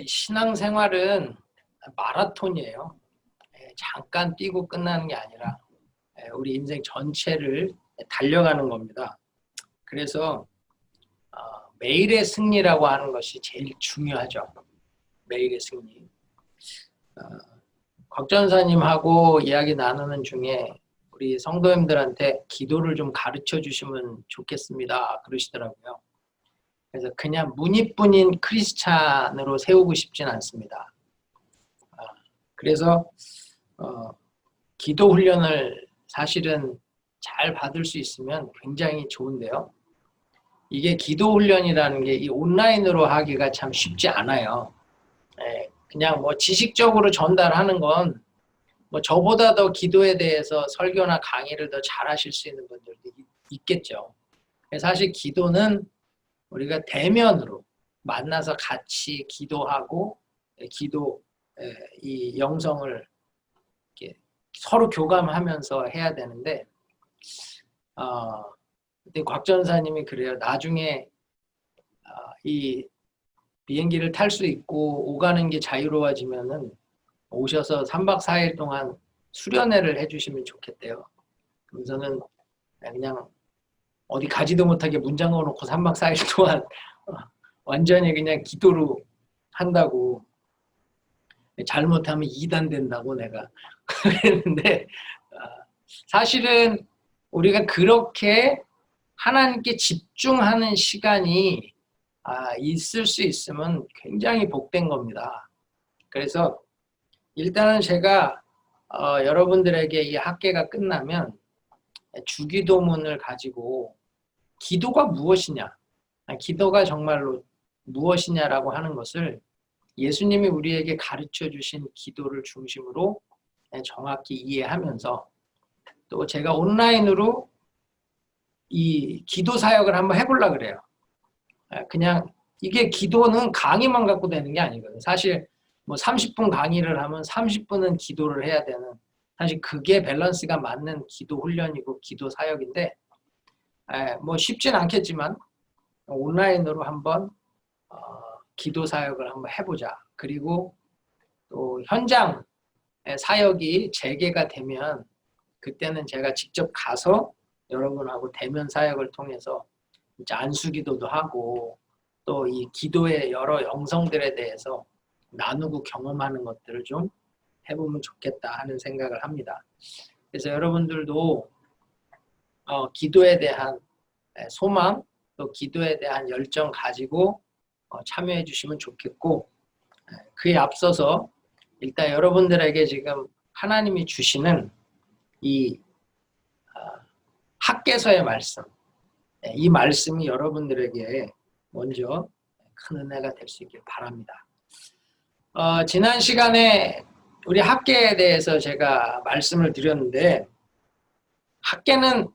신앙생활은 마라톤이에요. 잠깐 뛰고 끝나는 게 아니라 우리 인생 전체를 달려가는 겁니다. 그래서 매일의 승리라고 하는 것이 제일 중요하죠. 매일의 승리. 곽 전사님하고 이야기 나누는 중에 우리 성도님들한테 기도를 좀 가르쳐 주시면 좋겠습니다. 그러시더라고요. 그래서 그냥 문이뿐인 크리스찬으로 세우고 싶진 않습니다. 그래서 기도 훈련을 사실은 잘 받을 수 있으면 굉장히 좋은데요. 이게 기도 훈련이라는 게 이 온라인으로 하기가 참 쉽지 않아요. 그냥 뭐 지식적으로 전달하는 건 뭐 저보다 더 기도에 대해서 설교나 강의를 더 잘하실 수 있는 분들도 있겠죠. 사실 기도는 우리가 대면으로 만나서 같이 기도하고 이 영성을 이렇게 서로 교감하면서 해야 되는데 근데 곽 전사님이 그래요. 나중에 이 비행기를 탈 수 있고 오가는 게 자유로워지면은 오셔서 3박 4일 동안 수련회를 해주시면 좋겠대요. 그래서는 그냥 어디 가지도 못하게 문 잠궈놓고 3박 4일 동안 완전히 그냥 기도로 한다고. 잘못하면 2단 된다고 내가 그랬는데 사실은 우리가 그렇게 하나님께 집중하는 시간이 있을 수 있으면 굉장히 복된 겁니다. 그래서 일단은 제가 여러분들에게 이 학계가 끝나면 주기도문을 가지고 기도가 무엇이냐, 기도가 정말로 무엇이냐라고 하는 것을 예수님이 우리에게 가르쳐 주신 기도를 중심으로 정확히 이해하면서 또 제가 온라인으로 이 기도 사역을 한번 해보려고 그래요. 그냥 이게 기도는 강의만 갖고 되는 게 아니거든요. 사실 뭐 30분 강의를 하면 30분은 기도를 해야 되는, 사실 그게 밸런스가 맞는 기도 훈련이고 기도 사역인데 뭐 쉽진 않겠지만 온라인으로 한번 기도 사역을 한번 해보자. 그리고 또 현장 사역이 재개가 되면 그때는 제가 직접 가서 여러분하고 대면 사역을 통해서 이제 안수기도도 하고 또 이 기도의 여러 영성들에 대해서 나누고 경험하는 것들을 좀 해보면 좋겠다 하는 생각을 합니다. 그래서 여러분들도 기도에 대한 소망 또 기도에 대한 열정 가지고 참여해 주시면 좋겠고, 그에 앞서서 일단 여러분들에게 지금 하나님이 주시는 이 학개서의 말씀, 이 말씀이 여러분들에게 먼저 큰 은혜가 될 수 있길 바랍니다. 지난 시간에 우리 학계에 대해서 제가 말씀을 드렸는데, 학계는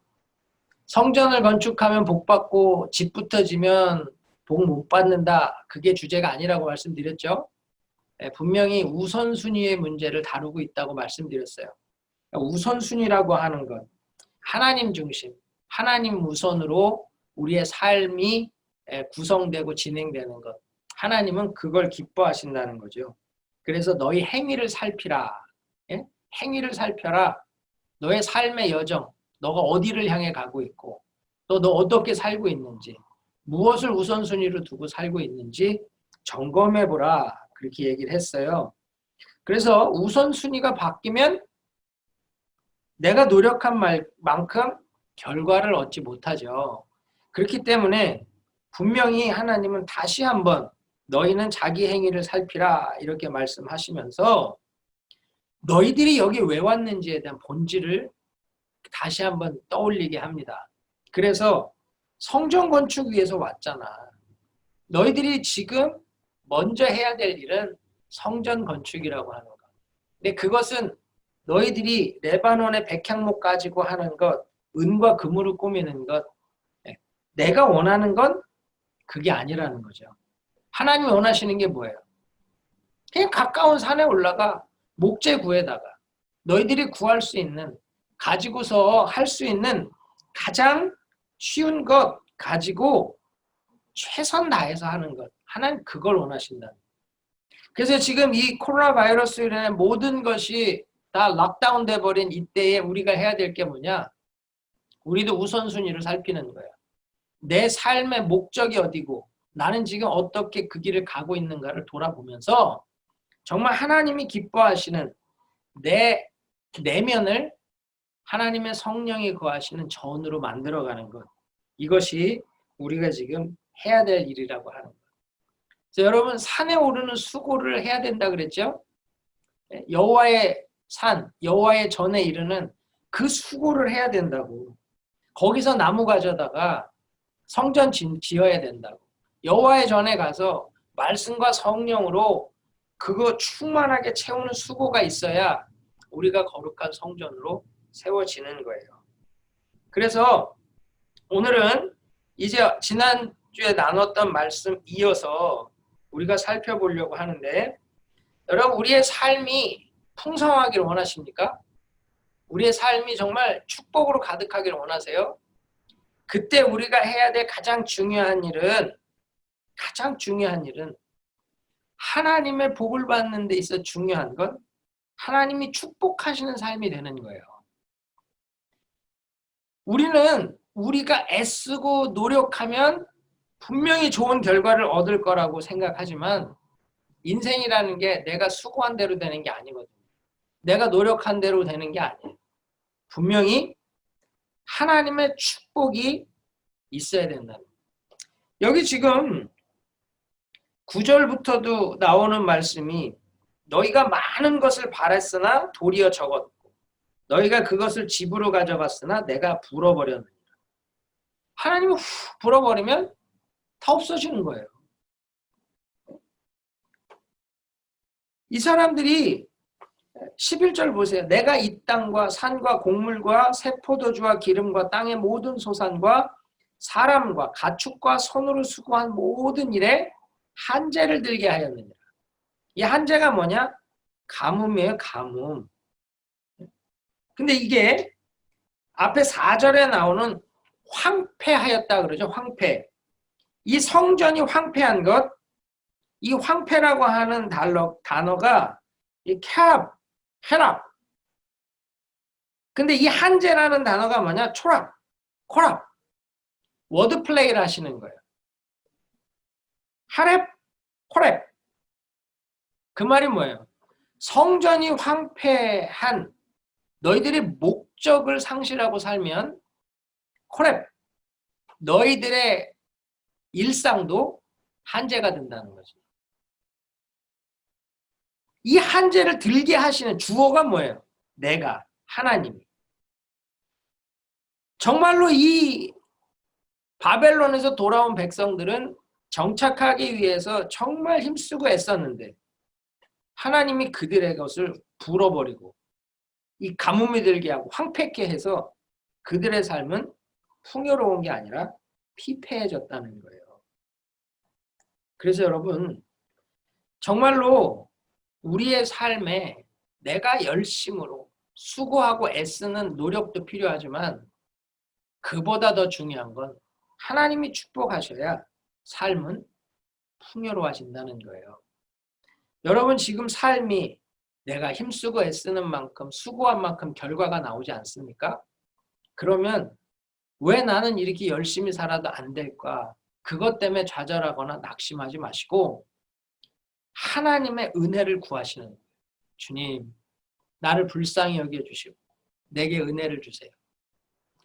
성전을 건축하면 복 받고 집부터 지면 복 못 받는다, 그게 주제가 아니라고 말씀드렸죠. 분명히 우선순위의 문제를 다루고 있다고 말씀드렸어요. 우선순위라고 하는 것, 하나님 중심, 하나님 우선으로 우리의 삶이 구성되고 진행되는 것, 하나님은 그걸 기뻐하신다는 거죠. 그래서 너희 행위를 살피라. 행위를 살펴라. 너의 삶의 여정, 너가 어디를 향해 가고 있고 또 너 어떻게 살고 있는지, 무엇을 우선순위로 두고 살고 있는지 점검해보라. 그렇게 얘기를 했어요. 그래서 우선순위가 바뀌면 내가 노력한 만큼 결과를 얻지 못하죠. 그렇기 때문에 분명히 하나님은 다시 한번 너희는 자기 행위를 살피라 이렇게 말씀하시면서 너희들이 여기 왜 왔는지에 대한 본질을 다시 한번 떠올리게 합니다. 그래서 성전 건축 위해서 왔잖아. 너희들이 지금 먼저 해야 될 일은 성전 건축이라고 하는 것. 근데 그것은 너희들이 레바논의 백향목 가지고 하는 것, 은과 금으로 꾸미는 것, 내가 원하는 건 그게 아니라는 거죠. 하나님이 원하시는 게 뭐예요? 그냥 가까운 산에 올라가 목재 구에다가 너희들이 구할 수 있는, 가지고서 할 수 있는 가장 쉬운 것 가지고 최선 다해서 하는 것, 하나님 그걸 원하신다. 그래서 지금 이 코로나 바이러스로 인해 모든 것이 다 락다운 돼버린 이때에 우리가 해야 될 게 뭐냐? 우리도 우선순위를 살피는 거야. 내 삶의 목적이 어디고 나는 지금 어떻게 그 길을 가고 있는가를 돌아보면서 정말 하나님이 기뻐하시는 내 내면을 하나님의 성령이 거하시는 전으로 만들어가는 것. 이것이 우리가 지금 해야 될 일이라고 하는 거예요. 그래서 여러분 산에 오르는 수고를 해야 된다 그랬죠? 여호와의 산, 여호와의 전에 이르는 그 수고를 해야 된다고. 거기서 나무 가져다가 성전 지어야 된다고. 여호와의 전에 가서 말씀과 성령으로 그거 충만하게 채우는 수고가 있어야 우리가 거룩한 성전으로 세워지는 거예요. 그래서 오늘은 이제 지난주에 나눴던 말씀 이어서 우리가 살펴보려고 하는데, 여러분 우리의 삶이 풍성하기를 원하십니까? 우리의 삶이 정말 축복으로 가득하기를 원하세요? 그때 우리가 해야 될 가장 중요한 일은 하나님의 복을 받는 데 있어 중요한 건 하나님이 축복하시는 삶이 되는 거예요. 우리는 우리가 애쓰고 노력하면 분명히 좋은 결과를 얻을 거라고 생각하지만 인생이라는 게 내가 수고한 대로 되는 게 아니거든요. 내가 노력한 대로 되는 게 아니에요. 분명히 하나님의 축복이 있어야 된다는 거예요. 여기 지금 9절부터도 나오는 말씀이 너희가 많은 것을 바랬으나 도리어 적었고 너희가 그것을 집으로 가져갔으나 내가 불어버렸느니라. 하나님이 훅 불어버리면 다 없어지는 거예요. 이 사람들이 11절 보세요. 내가 이 땅과 산과 곡물과 새 포도주와 기름과 땅의 모든 소산과 사람과 가축과 손으로 수고한 모든 일에 한재를 들게 하였느니라. 이 한재가 뭐냐? 가뭄이에요. 가뭄. 근데 이게 앞에 4절에 나오는 황폐하였다 그러죠. 황폐. 이 성전이 황폐한 것, 이 황폐라고 하는 단어가 이 쾌락. 근데 이 한재라는 단어가 뭐냐? 초락, 코락. 워드 플레이를 하시는 거예요. 하렙, 코렙. 그 말이 뭐예요? 성전이 황폐한 너희들의 목적을 상실하고 살면 코렙, 너희들의 일상도 한재가 된다는 거죠. 이 한재를 들게 하시는 주어가 뭐예요? 내가, 하나님이. 정말로 이 바벨론에서 돌아온 백성들은 정착하기 위해서 정말 힘쓰고 애썼는데 하나님이 그들의 것을 불어버리고 이 가뭄이 들게 하고 황폐케 해서 그들의 삶은 풍요로운 게 아니라 피폐해졌다는 거예요. 그래서 여러분 정말로 우리의 삶에 내가 열심으로 수고하고 애쓰는 노력도 필요하지만 그보다 더 중요한 건 하나님이 축복하셔야 삶은 풍요로워진다는 거예요. 여러분 지금 삶이 내가 힘쓰고 애쓰는 만큼 수고한 만큼 결과가 나오지 않습니까? 그러면 왜 나는 이렇게 열심히 살아도 안 될까? 그것 때문에 좌절하거나 낙심하지 마시고 하나님의 은혜를 구하시는 거예요. 주님, 나를 불쌍히 여겨주시고 내게 은혜를 주세요.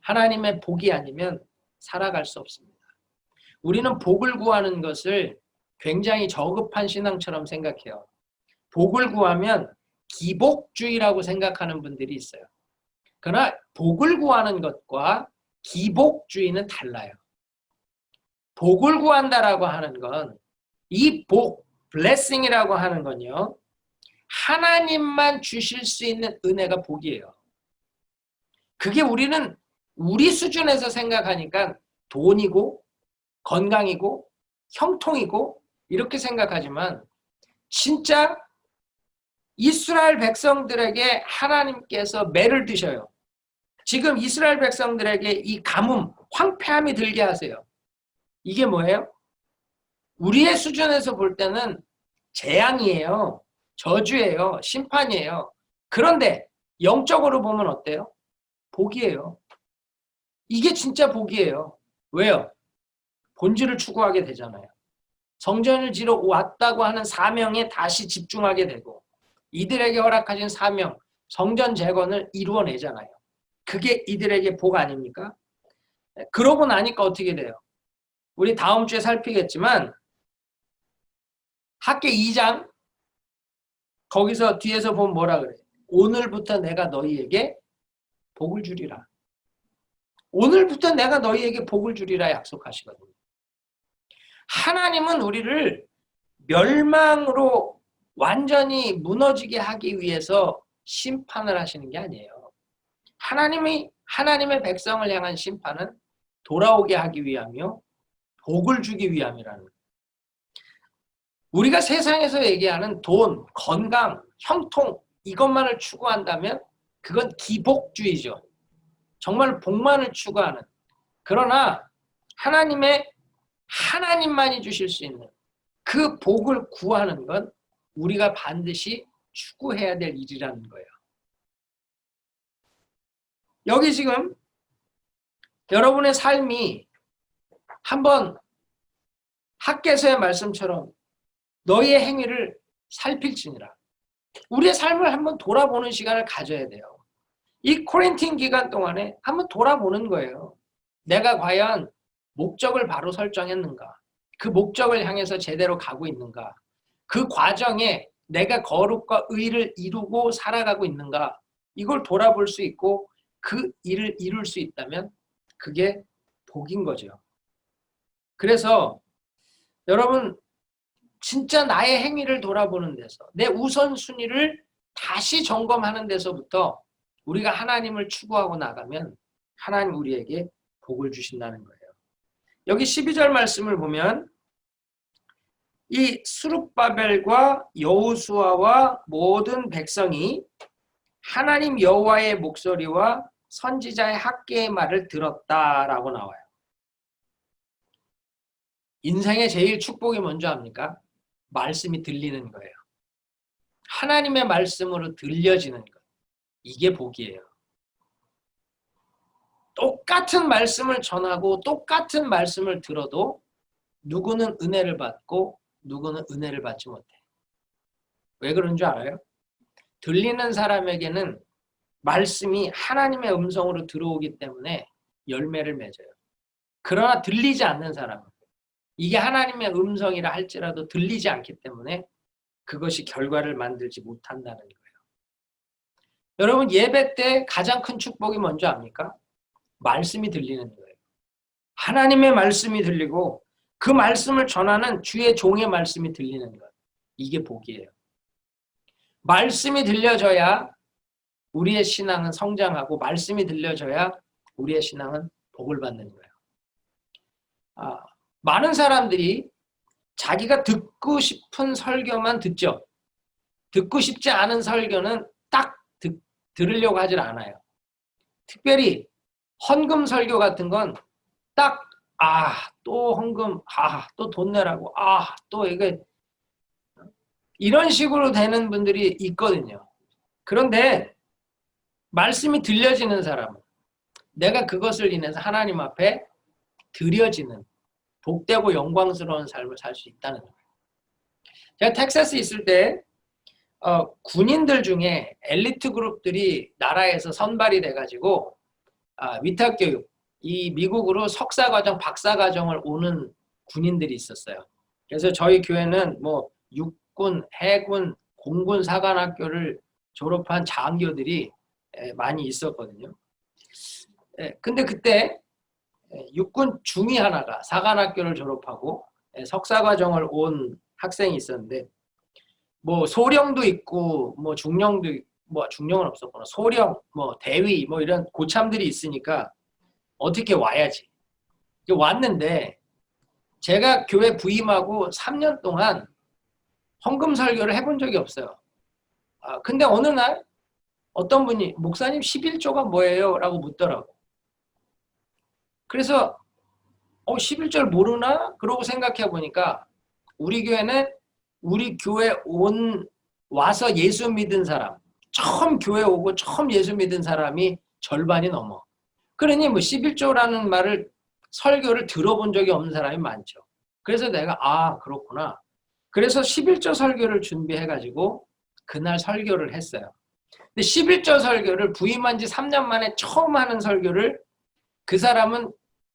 하나님의 복이 아니면 살아갈 수 없습니다. 우리는 복을 구하는 것을 굉장히 저급한 신앙처럼 생각해요. 복을 구하면 기복주의라고 생각하는 분들이 있어요. 그러나 복을 구하는 것과 기복주의는 달라요. 복을 구한다라고 하는 건 이 복, blessing이라고 하는 건요. 하나님만 주실 수 있는 은혜가 복이에요. 그게 우리는 우리 수준에서 생각하니까 돈이고 건강이고 형통이고 이렇게 생각하지만 진짜 이스라엘 백성들에게 하나님께서 매를 드셔요. 지금 이스라엘 백성들에게 이 가뭄, 황폐함이 들게 하세요. 이게 뭐예요? 우리의 수준에서 볼 때는 재앙이에요. 저주예요. 심판이에요. 그런데 영적으로 보면 어때요? 복이에요. 이게 진짜 복이에요. 왜요? 본질을 추구하게 되잖아요. 성전을 지러 왔다고 하는 사명에 다시 집중하게 되고 이들에게 허락하신 사명, 성전 재건을 이루어내잖아요. 그게 이들에게 복 아닙니까? 그러고 나니까 어떻게 돼요? 우리 다음 주에 살피겠지만 학계 2장 거기서 뒤에서 보면 뭐라 그래? 오늘부터 내가 너희에게 복을 주리라. 오늘부터 내가 너희에게 복을 주리라 약속하시거든요. 하나님은 우리를 멸망으로 완전히 무너지게 하기 위해서 심판을 하시는 게 아니에요. 하나님의 백성을 향한 심판은 돌아오게 하기 위함이요. 복을 주기 위함이라는 거예요. 우리가 세상에서 얘기하는 돈, 건강, 형통 이것만을 추구한다면 그건 기복주의죠. 정말 복만을 추구하는. 그러나 하나님만이 주실 수 있는 그 복을 구하는 건 우리가 반드시 추구해야 될 일이라는 거예요. 여기 지금 여러분의 삶이 한번 학개서의 말씀처럼 너희의 행위를 살필지니라. 우리의 삶을 한번 돌아보는 시간을 가져야 돼요. 이 코린틴 기간 동안에 한번 돌아보는 거예요. 내가 과연 목적을 바로 설정했는가? 그 목적을 향해서 제대로 가고 있는가? 그 과정에 내가 거룩과 의를 이루고 살아가고 있는가? 이걸 돌아볼 수 있고 그 일을 이룰 수 있다면 그게 복인 거죠. 그래서 여러분 진짜 나의 행위를 돌아보는 데서 내 우선순위를 다시 점검하는 데서부터 우리가 하나님을 추구하고 나가면 하나님 우리에게 복을 주신다는 거예요. 여기 12절 말씀을 보면 이 스룹바벨과 여호수아와 모든 백성이 하나님 여호와의 목소리와 선지자의 학개의 말을 들었다라고 나와요. 인생의 제일 축복이 뭔지 압니까? 말씀이 들리는 거예요. 하나님의 말씀으로 들려지는 것. 이게 복이에요. 똑같은 말씀을 전하고 똑같은 말씀을 들어도 누구는 은혜를 받고 누구는 은혜를 받지 못해. 왜 그런 줄 알아요? 들리는 사람에게는 말씀이 하나님의 음성으로 들어오기 때문에 열매를 맺어요. 그러나 들리지 않는 사람은 이게 하나님의 음성이라 할지라도 들리지 않기 때문에 그것이 결과를 만들지 못한다는 거예요. 여러분 예배 때 가장 큰 축복이 뭔지 압니까? 말씀이 들리는 거예요. 하나님의 말씀이 들리고 그 말씀을 전하는 주의 종의 말씀이 들리는 것. 이게 복이에요. 말씀이 들려져야 우리의 신앙은 성장하고 말씀이 들려져야 우리의 신앙은 복을 받는 거예요. 많은 사람들이 자기가 듣고 싶은 설교만 듣죠. 듣고 싶지 않은 설교는 딱 들으려고 하질 않아요. 특별히 헌금 설교 같은 건 딱 또 헌금, 또 돈 내라고, 또 이게 이런 식으로 되는 분들이 있거든요. 그런데 말씀이 들려지는 사람은 내가 그것을 인해서 하나님 앞에 드려지는 복되고 영광스러운 삶을 살 수 있다는 거예요. 제가 텍사스 있을 때 군인들 중에 엘리트 그룹들이 나라에서 선발이 돼가지고 위탁교육, 이 미국으로 석사과정, 박사과정을 오는 군인들이 있었어요. 그래서 저희 교회는 뭐 육군, 해군, 공군 사관학교를 졸업한 장교들이 많이 있었거든요. 근데 그때 육군 중위 하나가 사관학교를 졸업하고 석사과정을 온 학생이 있었는데 뭐 소령도 있고 뭐 중령도 뭐 중령은 없었구나. 소령, 뭐 대위 뭐 이런 고참들이 있으니까 어떻게 와야지. 왔는데 제가 교회 부임하고 3년 동안 헌금 설교를 해본 적이 없어요. 근데 어느 날 어떤 분이 목사님 11조가 뭐예요? 라고 묻더라고. 그래서 11절 모르나? 그러고 생각해 보니까 우리 교회는 우리 교회 와서 예수 믿은 사람, 처음 교회 오고 처음 예수 믿은 사람이 절반이 넘어. 그러니 뭐 11조라는 말을 설교를 들어본 적이 없는 사람이 많죠. 그래서 내가 그렇구나. 그래서 11조 설교를 준비해가지고 그날 설교를 했어요. 근데 11조 설교를 부임한 지 3년 만에 처음 하는 설교를 그 사람은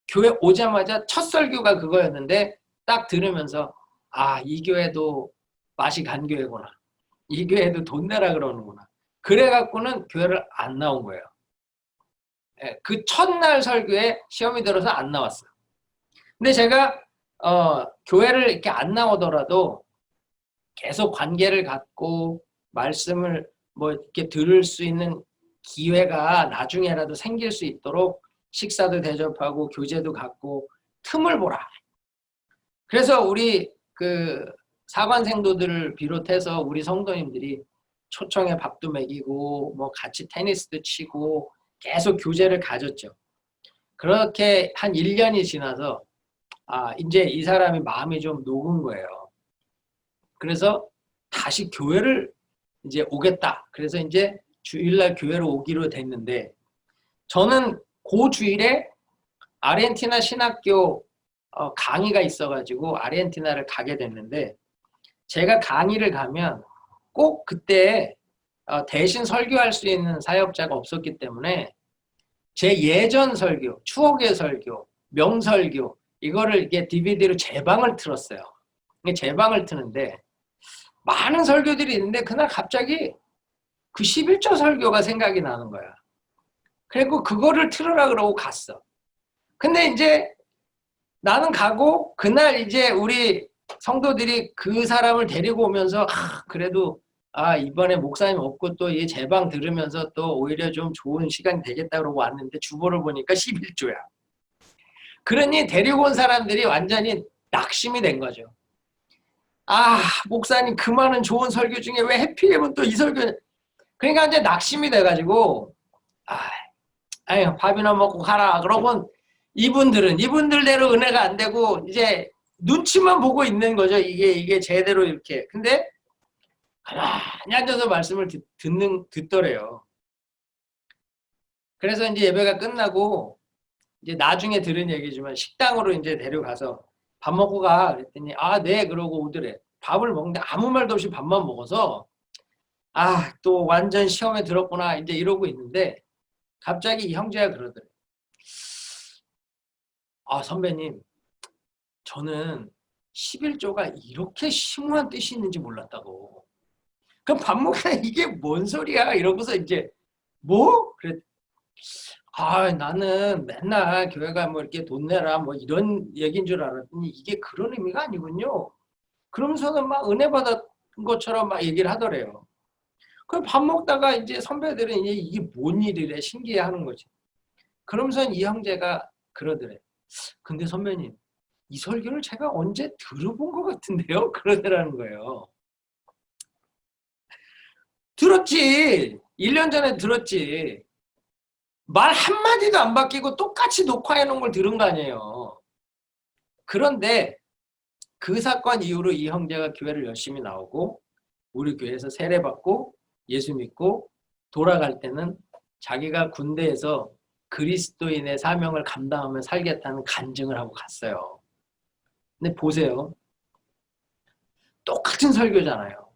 교회 오자마자 첫 설교가 그거였는데 딱 들으면서 이 교회도 맛이 간 교회구나. 이 교회도 돈 내라 그러는구나. 그래갖고는 교회를 안 나온 거예요. 그 첫날 설교에 시험이 들어서 안 나왔어요. 근데 제가 교회를 이렇게 안 나오더라도 계속 관계를 갖고 말씀을 뭐 이렇게 들을 수 있는 기회가 나중에라도 생길 수 있도록 식사도 대접하고 교제도 갖고 틈을 보라. 그래서 우리 그 사관생도들을 비롯해서 우리 성도님들이 초청에 밥도 먹이고 뭐 같이 테니스도 치고 계속 교제를 가졌죠. 그렇게 한 1년이 지나서 이제 이 사람이 마음이 좀 녹은 거예요. 그래서 다시 교회를 이제 오겠다. 그래서 이제 주일날 교회로 오기로 됐는데 저는 그 주일에 아르헨티나 신학교 강의가 있어가지고 아르헨티나를 가게 됐는데 제가 강의를 가면 꼭 그때 대신 설교할 수 있는 사역자가 없었기 때문에 제 예전 설교, 추억의 설교, 명설교 이거를 이게 DVD로 재방을 틀었어요. 재방을 트는데 많은 설교들이 있는데 그날 갑자기 그 11조 설교가 생각이 나는 거야. 그리고 그거를 틀으라 그러고 갔어. 근데 이제 나는 가고 그날 이제 우리 성도들이 그 사람을 데리고 오면서 그래도 이번에 목사님 없고 또 이 재방 들으면서 또 오히려 좀 좋은 시간이 되겠다 그러고 왔는데 주보를 보니까 11조야. 그러니 데리고 온 사람들이 완전히 낙심이 된 거죠. 목사님 그 많은 좋은 설교 중에 왜 해피하면 또 이 설교. 그러니까 이제 낙심이 돼가지고 밥이나 먹고 가라. 그러고 이분들대로 은혜가 안 되고 이제 눈치만 보고 있는 거죠. 이게 제대로 이렇게. 근데 가만히 앉아서 말씀을 듣더래요. 그래서 이제 예배가 끝나고 이제 나중에 들은 얘기지만 식당으로 이제 데려가서 밥 먹고 가. 그랬더니 네 그러고 오더래. 밥을 먹는데 아무 말도 없이 밥만 먹어서 또 완전 시험에 들었구나 이제 이러고 있는데 갑자기 이 형제가 그러더래. 선배님 저는 11조가 이렇게 심오한 뜻이 있는지 몰랐다고. 그럼 밥 먹으라 이게 뭔 소리야 이러고서 이제 뭐? 그래. 나는 맨날 교회가 뭐 이렇게 돈 내라 뭐 이런 얘기인 줄 알았더니 이게 그런 의미가 아니군요. 그러면서는 막 은혜 받은 것처럼 막 얘기를 하더래요. 그럼 밥 먹다가 이제 선배들은 이게 뭔 일이래 신기해 하는 거지. 그러면서 이 형제가 그러더래. 근데 선배님 이 설교를 제가 언제 들어본 것 같은데요? 그러더라는 거예요. 들었지. 1년 전에 들었지. 말 한마디도 안 바뀌고 똑같이 녹화해 놓은 걸 들은 거 아니에요. 그런데 그 사건 이후로 이 형제가 교회를 열심히 나오고 우리 교회에서 세례받고 예수 믿고 돌아갈 때는 자기가 군대에서 그리스도인의 사명을 감당하며 살겠다는 간증을 하고 갔어요. 근데 보세요. 똑같은 설교잖아요.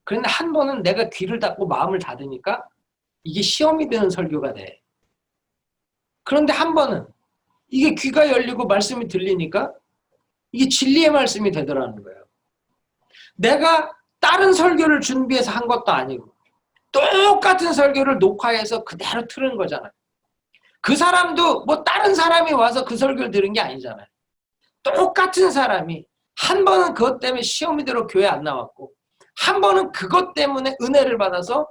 그런데 한 번은 내가 귀를 닫고 마음을 닫으니까 이게 시험이 되는 설교가 돼. 그런데 한 번은 이게 귀가 열리고 말씀이 들리니까 이게 진리의 말씀이 되더라는 거예요. 내가 다른 설교를 준비해서 한 것도 아니고 똑같은 설교를 녹화해서 그대로 틀은 거잖아요. 그 사람도 뭐 다른 사람이 와서 그 설교를 들은 게 아니잖아요. 똑같은 사람이 한 번은 그것 때문에 시험이 들어 교회 안 나왔고 한 번은 그것 때문에 은혜를 받아서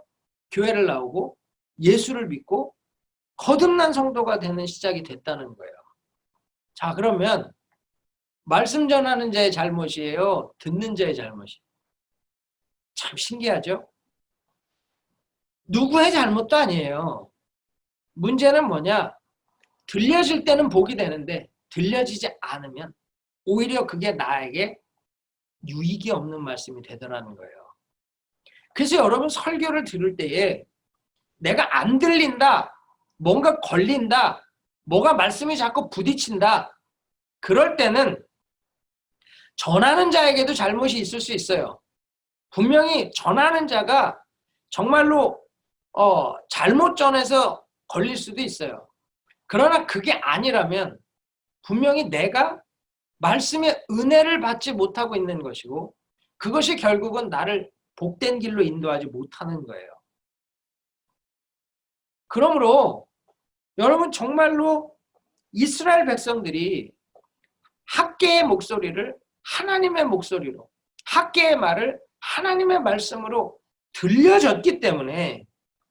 교회를 나오고 예수를 믿고 거듭난 성도가 되는 시작이 됐다는 거예요. 자, 그러면 말씀 전하는 자의 잘못이에요? 듣는 자의 잘못이에요? 참 신기하죠? 누구의 잘못도 아니에요. 문제는 뭐냐? 들려질 때는 복이 되는데 들려지지 않으면 오히려 그게 나에게 유익이 없는 말씀이 되더라는 거예요. 그래서 여러분 설교를 들을 때에 내가 안 들린다, 뭔가 걸린다, 뭐가 말씀이 자꾸 부딪힌다, 그럴 때는 전하는 자에게도 잘못이 있을 수 있어요. 분명히 전하는 자가 정말로 잘못 전해서 걸릴 수도 있어요. 그러나 그게 아니라면 분명히 내가 말씀의 은혜를 받지 못하고 있는 것이고 그것이 결국은 나를 복된 길로 인도하지 못하는 거예요. 그러므로 여러분 정말로 이스라엘 백성들이 학개의 목소리를 하나님의 목소리로, 학개의 말을 하나님의 말씀으로 들려졌기 때문에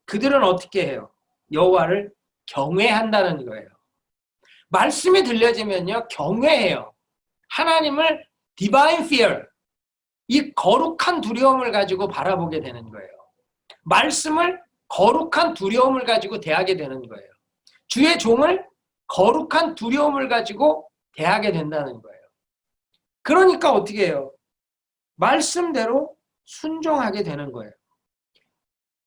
그들은 어떻게 해요? 여호와를 경외한다는 거예요. 말씀이 들려지면요, 경외해요. 하나님을 divine fear, 이 거룩한 두려움을 가지고 바라보게 되는 거예요. 말씀을 거룩한 두려움을 가지고 대하게 되는 거예요. 주의 종을 거룩한 두려움을 가지고 대하게 된다는 거예요. 그러니까 어떻게 해요? 말씀대로 순종하게 되는 거예요.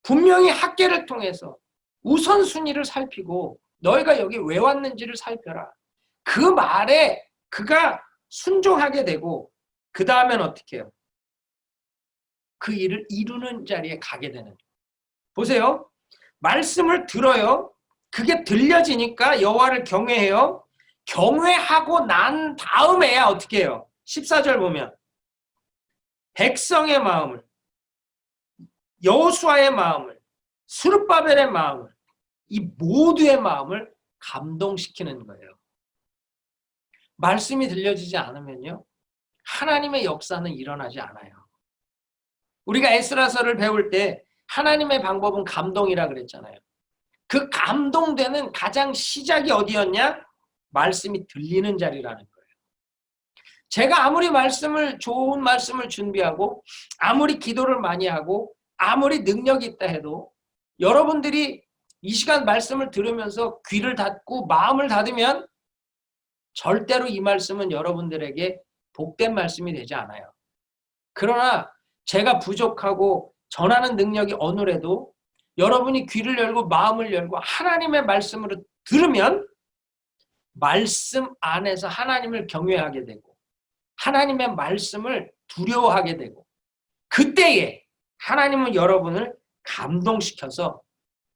분명히 학개를 통해서 우선순위를 살피고 너희가 여기 왜 왔는지를 살펴라. 그 말에 그가 순종하게 되고 그 다음엔 어떻게 해요? 그 일을 이루는 자리에 가게 되는 거예요. 보세요. 말씀을 들어요. 그게 들려지니까 여호와를 경외해요. 경외하고 난 다음에야 어떻게 해요? 14절 보면 백성의 마음을, 여호수아의 마음을, 스룹바벨의 마음을, 이 모두의 마음을 감동시키는 거예요. 말씀이 들려지지 않으면요, 하나님의 역사는 일어나지 않아요. 우리가 에스라서를 배울 때 하나님의 방법은 감동이라 그랬잖아요. 그 감동되는 가장 시작이 어디였냐? 말씀이 들리는 자리라는 거예요. 제가 아무리 좋은 말씀을 준비하고 아무리 기도를 많이 하고 아무리 능력이 있다 해도 여러분들이 이 시간 말씀을 들으면서 귀를 닫고 마음을 닫으면 절대로 이 말씀은 여러분들에게 복된 말씀이 되지 않아요. 그러나 제가 부족하고 전하는 능력이 어느래도 여러분이 귀를 열고 마음을 열고 하나님의 말씀으로 들으면 말씀 안에서 하나님을 경외하게 되고 하나님의 말씀을 두려워하게 되고 그때에 하나님은 여러분을 감동시켜서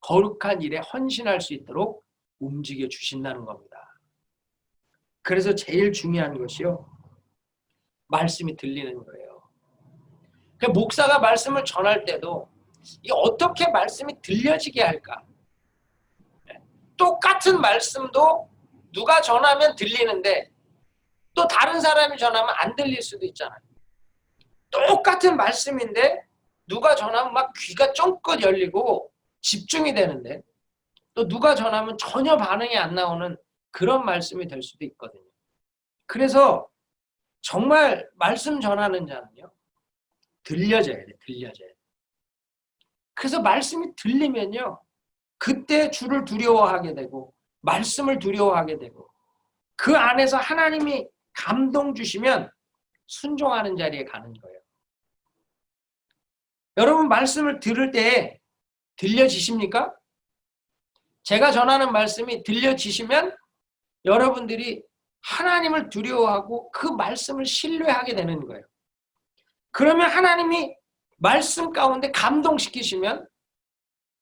거룩한 일에 헌신할 수 있도록 움직여 주신다는 겁니다. 그래서 제일 중요한 것이요, 말씀이 들리는 거예요. 목사가 말씀을 전할 때도 이 어떻게 말씀이 들려지게 할까? 똑같은 말씀도 누가 전하면 들리는데 또 다른 사람이 전하면 안 들릴 수도 있잖아요. 똑같은 말씀인데 누가 전하면 막 귀가 쫑긋 열리고 집중이 되는데 또 누가 전하면 전혀 반응이 안 나오는 그런 말씀이 될 수도 있거든요. 그래서 정말 말씀 전하는 자는요, 들려져야 돼, 들려져야 돼. 그래서 말씀이 들리면요, 그때 주를 두려워하게 되고 말씀을 두려워하게 되고 그 안에서 하나님이 감동 주시면 순종하는 자리에 가는 거예요. 여러분 말씀을 들을 때 들려지십니까? 제가 전하는 말씀이 들려지시면 여러분들이 하나님을 두려워하고 그 말씀을 신뢰하게 되는 거예요. 그러면 하나님이 말씀 가운데 감동시키시면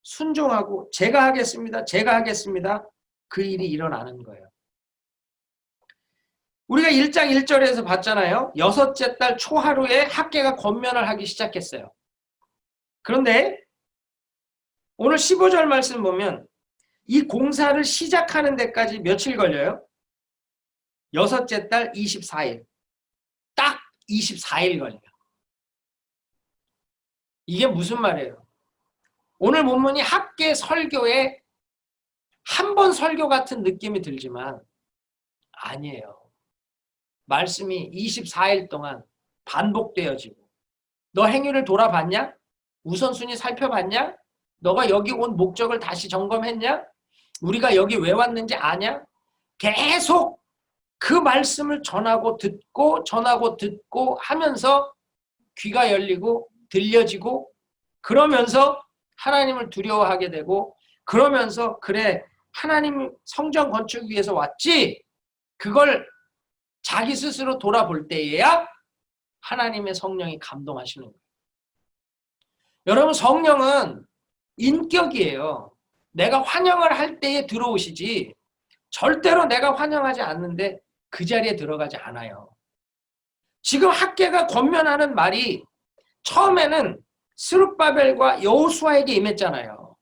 순종하고 제가 하겠습니다. 제가 하겠습니다. 그 일이 일어나는 거예요. 우리가 1장 1절에서 봤잖아요. 6째 달 초하루에 학개가 권면을 하기 시작했어요. 그런데 오늘 15절 말씀 보면 이 공사를 시작하는 데까지 며칠 걸려요? 6째 달 24일. 딱 24일 걸려요. 이게 무슨 말이에요? 오늘 본문이 학개 설교에 한 번 설교 같은 느낌이 들지만 아니에요. 말씀이 24일 동안 반복되어지고 너 행위를 돌아봤냐? 우선순위 살펴봤냐? 너가 여기 온 목적을 다시 점검했냐? 우리가 여기 왜 왔는지 아냐? 계속 그 말씀을 전하고 듣고 하면서 귀가 열리고 들려지고 그러면서 하나님을 두려워하게 되고 그러면서 그래 하나님 성전 건축 위해서 왔지 그걸 자기 스스로 돌아볼 때에야 하나님의 성령이 감동하시는 거예요. 여러분 성령은 인격이에요. 내가 환영을 할 때에 들어오시지 절대로 내가 환영하지 않는데 그 자리에 들어가지 않아요. 지금 학개가 권면하는 말이 처음에는 스룹바벨과 여호수아에게 임했잖아요.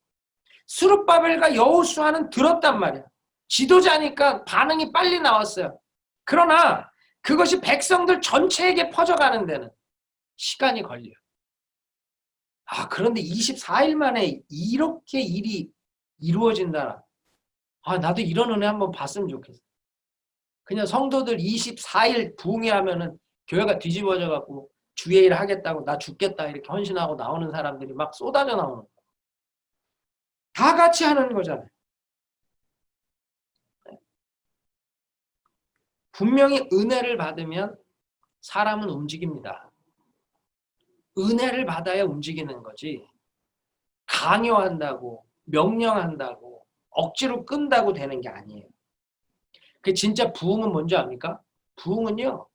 스룹바벨과 여호수아는 들었단 말이야. 지도자니까 반응이 빨리 나왔어요. 그러나 그것이 백성들 전체에게 퍼져가는 데는 시간이 걸려요. 그런데 24일 만에 이렇게 일이 이루어진다. 나도 이런 은혜 한번 봤으면 좋겠어. 그냥 성도들 24일 부흥회 하면은 교회가 뒤집어져 갖고 주의 일 하겠다고 나 죽겠다 이렇게 헌신하고 나오는 사람들이 막 쏟아져 나오는 거예요. 다 같이 하는 거잖아요. 분명히 은혜를 받으면 사람은 움직입니다. 은혜를 받아야 움직이는 거지. 강요한다고 명령한다고 억지로 끈다고 되는 게 아니에요. 그 진짜 부흥은 뭔지 압니까? 부흥은요.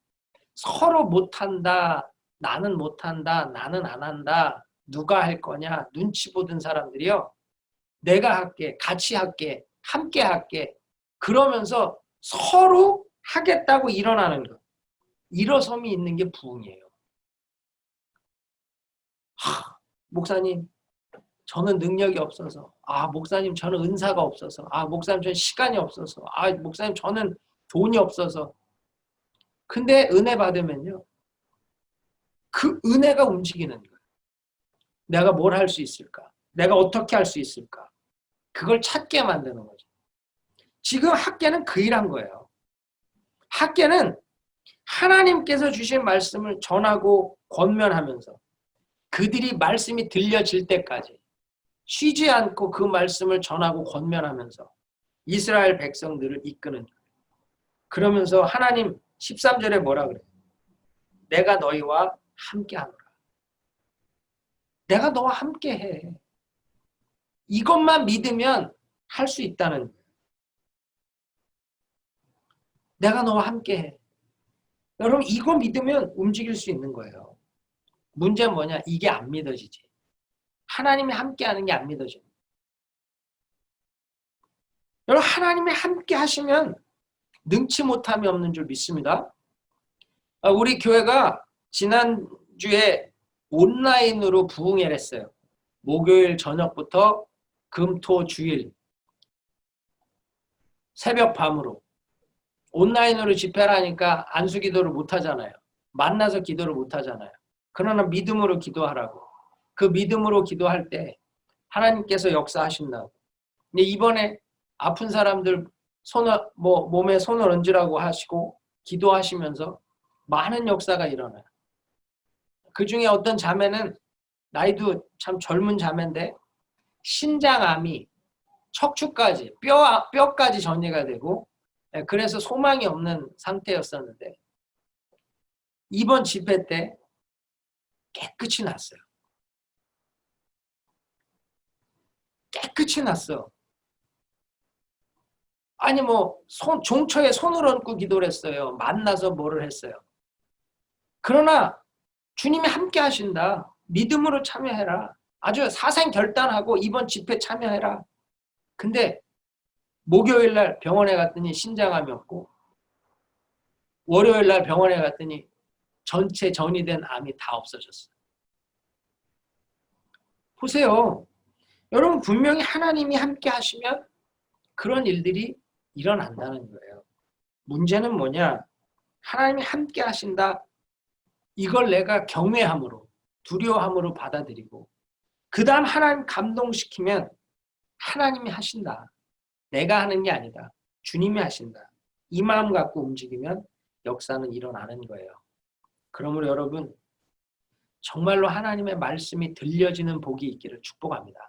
서로 못한다. 나는 못한다. 나는 안 한다. 누가 할 거냐. 눈치 보던 사람들이요. 내가 할게. 같이 할게. 함께 할게. 그러면서 서로 하겠다고 일어나는 것. 일어섬이 있는 게 부흥이에요. 목사님 저는 능력이 없어서 목사님 저는 은사가 없어서 목사님 저는 시간이 없어서 목사님 저는 돈이 없어서 근데 은혜 받으면요 그 은혜가 움직이는 거예요. 내가 뭘 할 수 있을까? 내가 어떻게 할 수 있을까? 그걸 찾게 만드는 거죠. 지금 학개는 그 일한 거예요. 학개는 하나님께서 주신 말씀을 전하고 권면하면서 그들이 말씀이 들려질 때까지 쉬지 않고 그 말씀을 전하고 권면하면서 이스라엘 백성들을 이끄는 거예요. 그러면서 하나님 13절에 뭐라 그래요? 내가 너희와 함께하노라. 내가 너와 함께해. 이것만 믿으면 할 수 있다는 거예요. 내가 너와 함께해. 여러분 이거 믿으면 움직일 수 있는 거예요. 문제는 뭐냐? 이게 안 믿어지지. 하나님이 함께하는 게 안 믿어져요. 여러분 하나님이 함께 하시면 능치 못함이 없는 줄 믿습니다. 우리 교회가 지난주에 온라인으로 부흥회를 했어요. 목요일 저녁부터 금, 토, 주일 새벽 밤으로 온라인으로 집회를 하니까 안수기도를 못 하잖아요. 만나서 기도를 못 하잖아요. 그러나 믿음으로 기도하라고. 그 믿음으로 기도할 때 하나님께서 역사하신다고. 근데 이번에 아픈 사람들 몸에 손을 얹으라고 하시고 기도하시면서 많은 역사가 일어나요. 그 중에 어떤 자매는 나이도 참 젊은 자매인데 신장암이 척추까지 뼈까지 전이가 되고 그래서 소망이 없는 상태였었는데 이번 집회 때 깨끗이 났어요. 깨끗이 났어. 아니 종처에 손을 얹고 기도를 했어요. 만나서 뭐를 했어요. 그러나 주님이 함께 하신다. 믿음으로 참여해라. 아주 사생결단하고 이번 집회 참여해라. 근데 목요일 날 병원에 갔더니 신장암이 없고 월요일 날 병원에 갔더니 전체 전이된 암이 다 없어졌어요. 보세요. 여러분 분명히 하나님이 함께 하시면 그런 일들이 일어난다는 거예요. 문제는 뭐냐? 하나님이 함께 하신다. 이걸 내가 경외함으로 두려워함으로 받아들이고 그 다음 하나님 감동시키면 하나님이 하신다. 내가 하는 게 아니다. 주님이 하신다. 이 마음 갖고 움직이면 역사는 일어나는 거예요. 그러므로 여러분 정말로 하나님의 말씀이 들려지는 복이 있기를 축복합니다.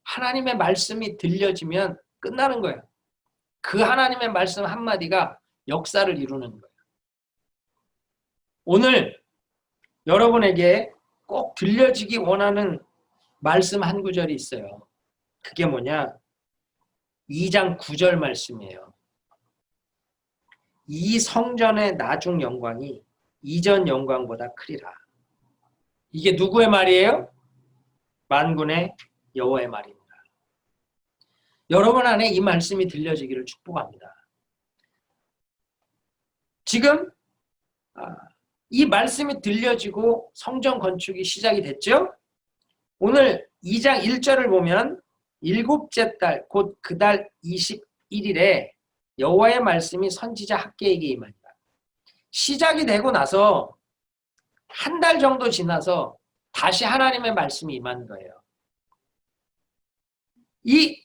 하나님의 말씀이 들려지면 끝나는 거예요. 그 하나님의 말씀 한마디가 역사를 이루는 거예요. 오늘 여러분에게 꼭 들려지기 원하는 말씀 한 구절이 있어요. 그게 뭐냐? 2장 9절 말씀이에요. 이 성전의 나중 영광이 이전 영광보다 크리라. 이게 누구의 말이에요? 만군의 여호와의 말입니다. 여러분 안에 이 말씀이 들려지기를 축복합니다. 지금 이 말씀이 들려지고 성전 건축이 시작이 됐죠? 오늘 2장 1절을 보면 일곱째 달 곧 그 달 21일에 여호와의 말씀이 선지자 학개에게 임한다. 시작이 되고 나서 한 달 정도 지나서 다시 하나님의 말씀이 임한 거예요. 이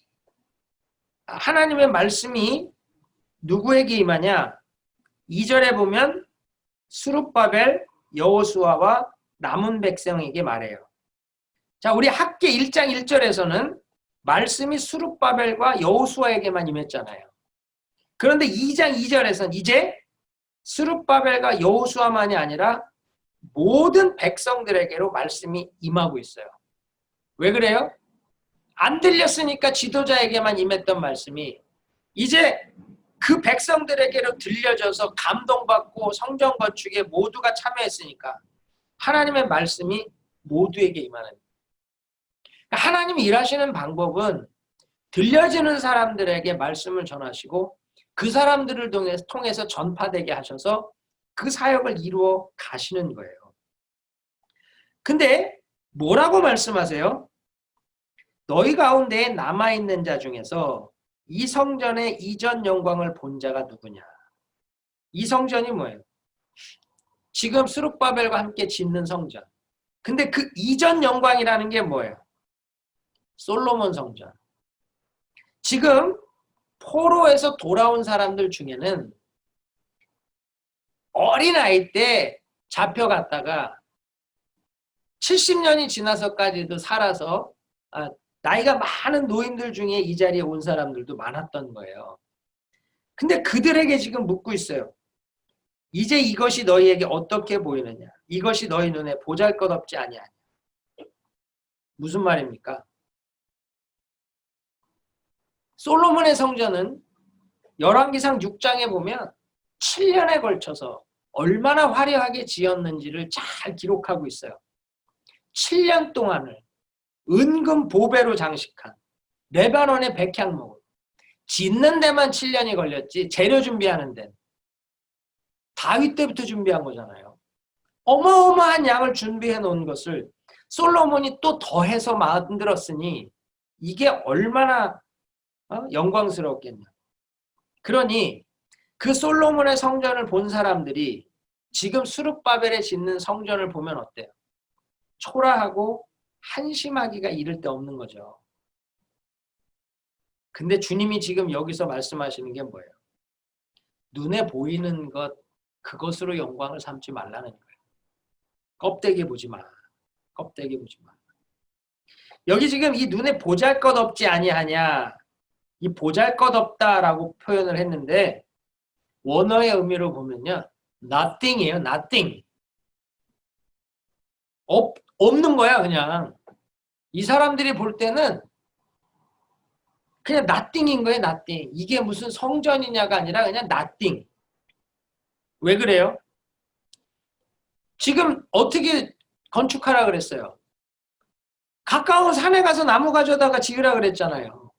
하나님의 말씀이 누구에게 임하냐? 2절에 보면 스룹바벨, 여호수아와 남은 백성에게 말해요. 자, 우리 학개 1장 1절에서는 말씀이 스룹바벨과 여호수아에게만 임했잖아요. 그런데 2장 2절에서는 이제 스룹바벨과 여호수아만이 아니라 모든 백성들에게로 말씀이 임하고 있어요. 왜 그래요? 안 들렸으니까 지도자에게만 임했던 말씀이 이제 그 백성들에게로 들려져서 감동받고 성전 건축에 모두가 참여했으니까 하나님의 말씀이 모두에게 임하는 거예요. 하나님이 일하시는 방법은 들려지는 사람들에게 말씀을 전하시고 그 사람들을 통해서 전파되게 하셔서 그 사역을 이루어 가시는 거예요. 근데 뭐라고 말씀하세요? 너희 가운데에 남아있는 자 중에서 이 성전의 이전 영광을 본 자가 누구냐? 이 성전이 뭐예요? 지금 스룹바벨과 함께 짓는 성전. 근데 그 이전 영광이라는 게 뭐예요? 솔로몬 성전. 지금 포로에서 돌아온 사람들 중에는 어린아이 때 잡혀갔다가 70년이 지나서까지도 살아서 나이가 많은 노인들 중에 이 자리에 온 사람들도 많았던 거예요. 근데 그들에게 지금 묻고 있어요. 이제 이것이 너희에게 어떻게 보이느냐? 이것이 너희 눈에 보잘것없지 아니하냐? 무슨 말입니까? 솔로몬의 성전은 열왕기상 6장에 보면 7년에 걸쳐서 얼마나 화려하게 지었는지를 잘 기록하고 있어요. 7년 동안을 은금 보배로 장식한 레바논의 백향목을 짓는 데만 7년이 걸렸지 재료 준비하는 데는 다윗 때부터 준비한 거잖아요. 어마어마한 양을 준비해 놓은 것을 솔로몬이 또 더해서 만들었으니 이게 얼마나 영광스럽겠냐. 그러니 그 솔로몬의 성전을 본 사람들이 지금 스룹바벨에 짓는 성전을 보면 어때요? 초라하고 한심하기가 이를 데 없는 거죠. 근데 주님이 지금 여기서 말씀하시는 게 뭐예요? 눈에 보이는 것, 그것으로 영광을 삼지 말라는 거예요. 껍데기 보지 마. 껍데기 보지 마. 여기 지금 이 눈에 보잘것없지 아니하냐, 이 보잘것없다라고 표현을 했는데 원어의 의미로 보면요, nothing이에요. nothing. 없는 거야. 그냥 이 사람들이 볼 때는 그냥 nothing인 거예요. nothing. 이게 무슨 성전이냐가 아니라 그냥 nothing. 왜 그래요? 지금 어떻게 건축하라 그랬어요? 가까운 산에 가서 나무 가져다가 지으라 그랬잖아요.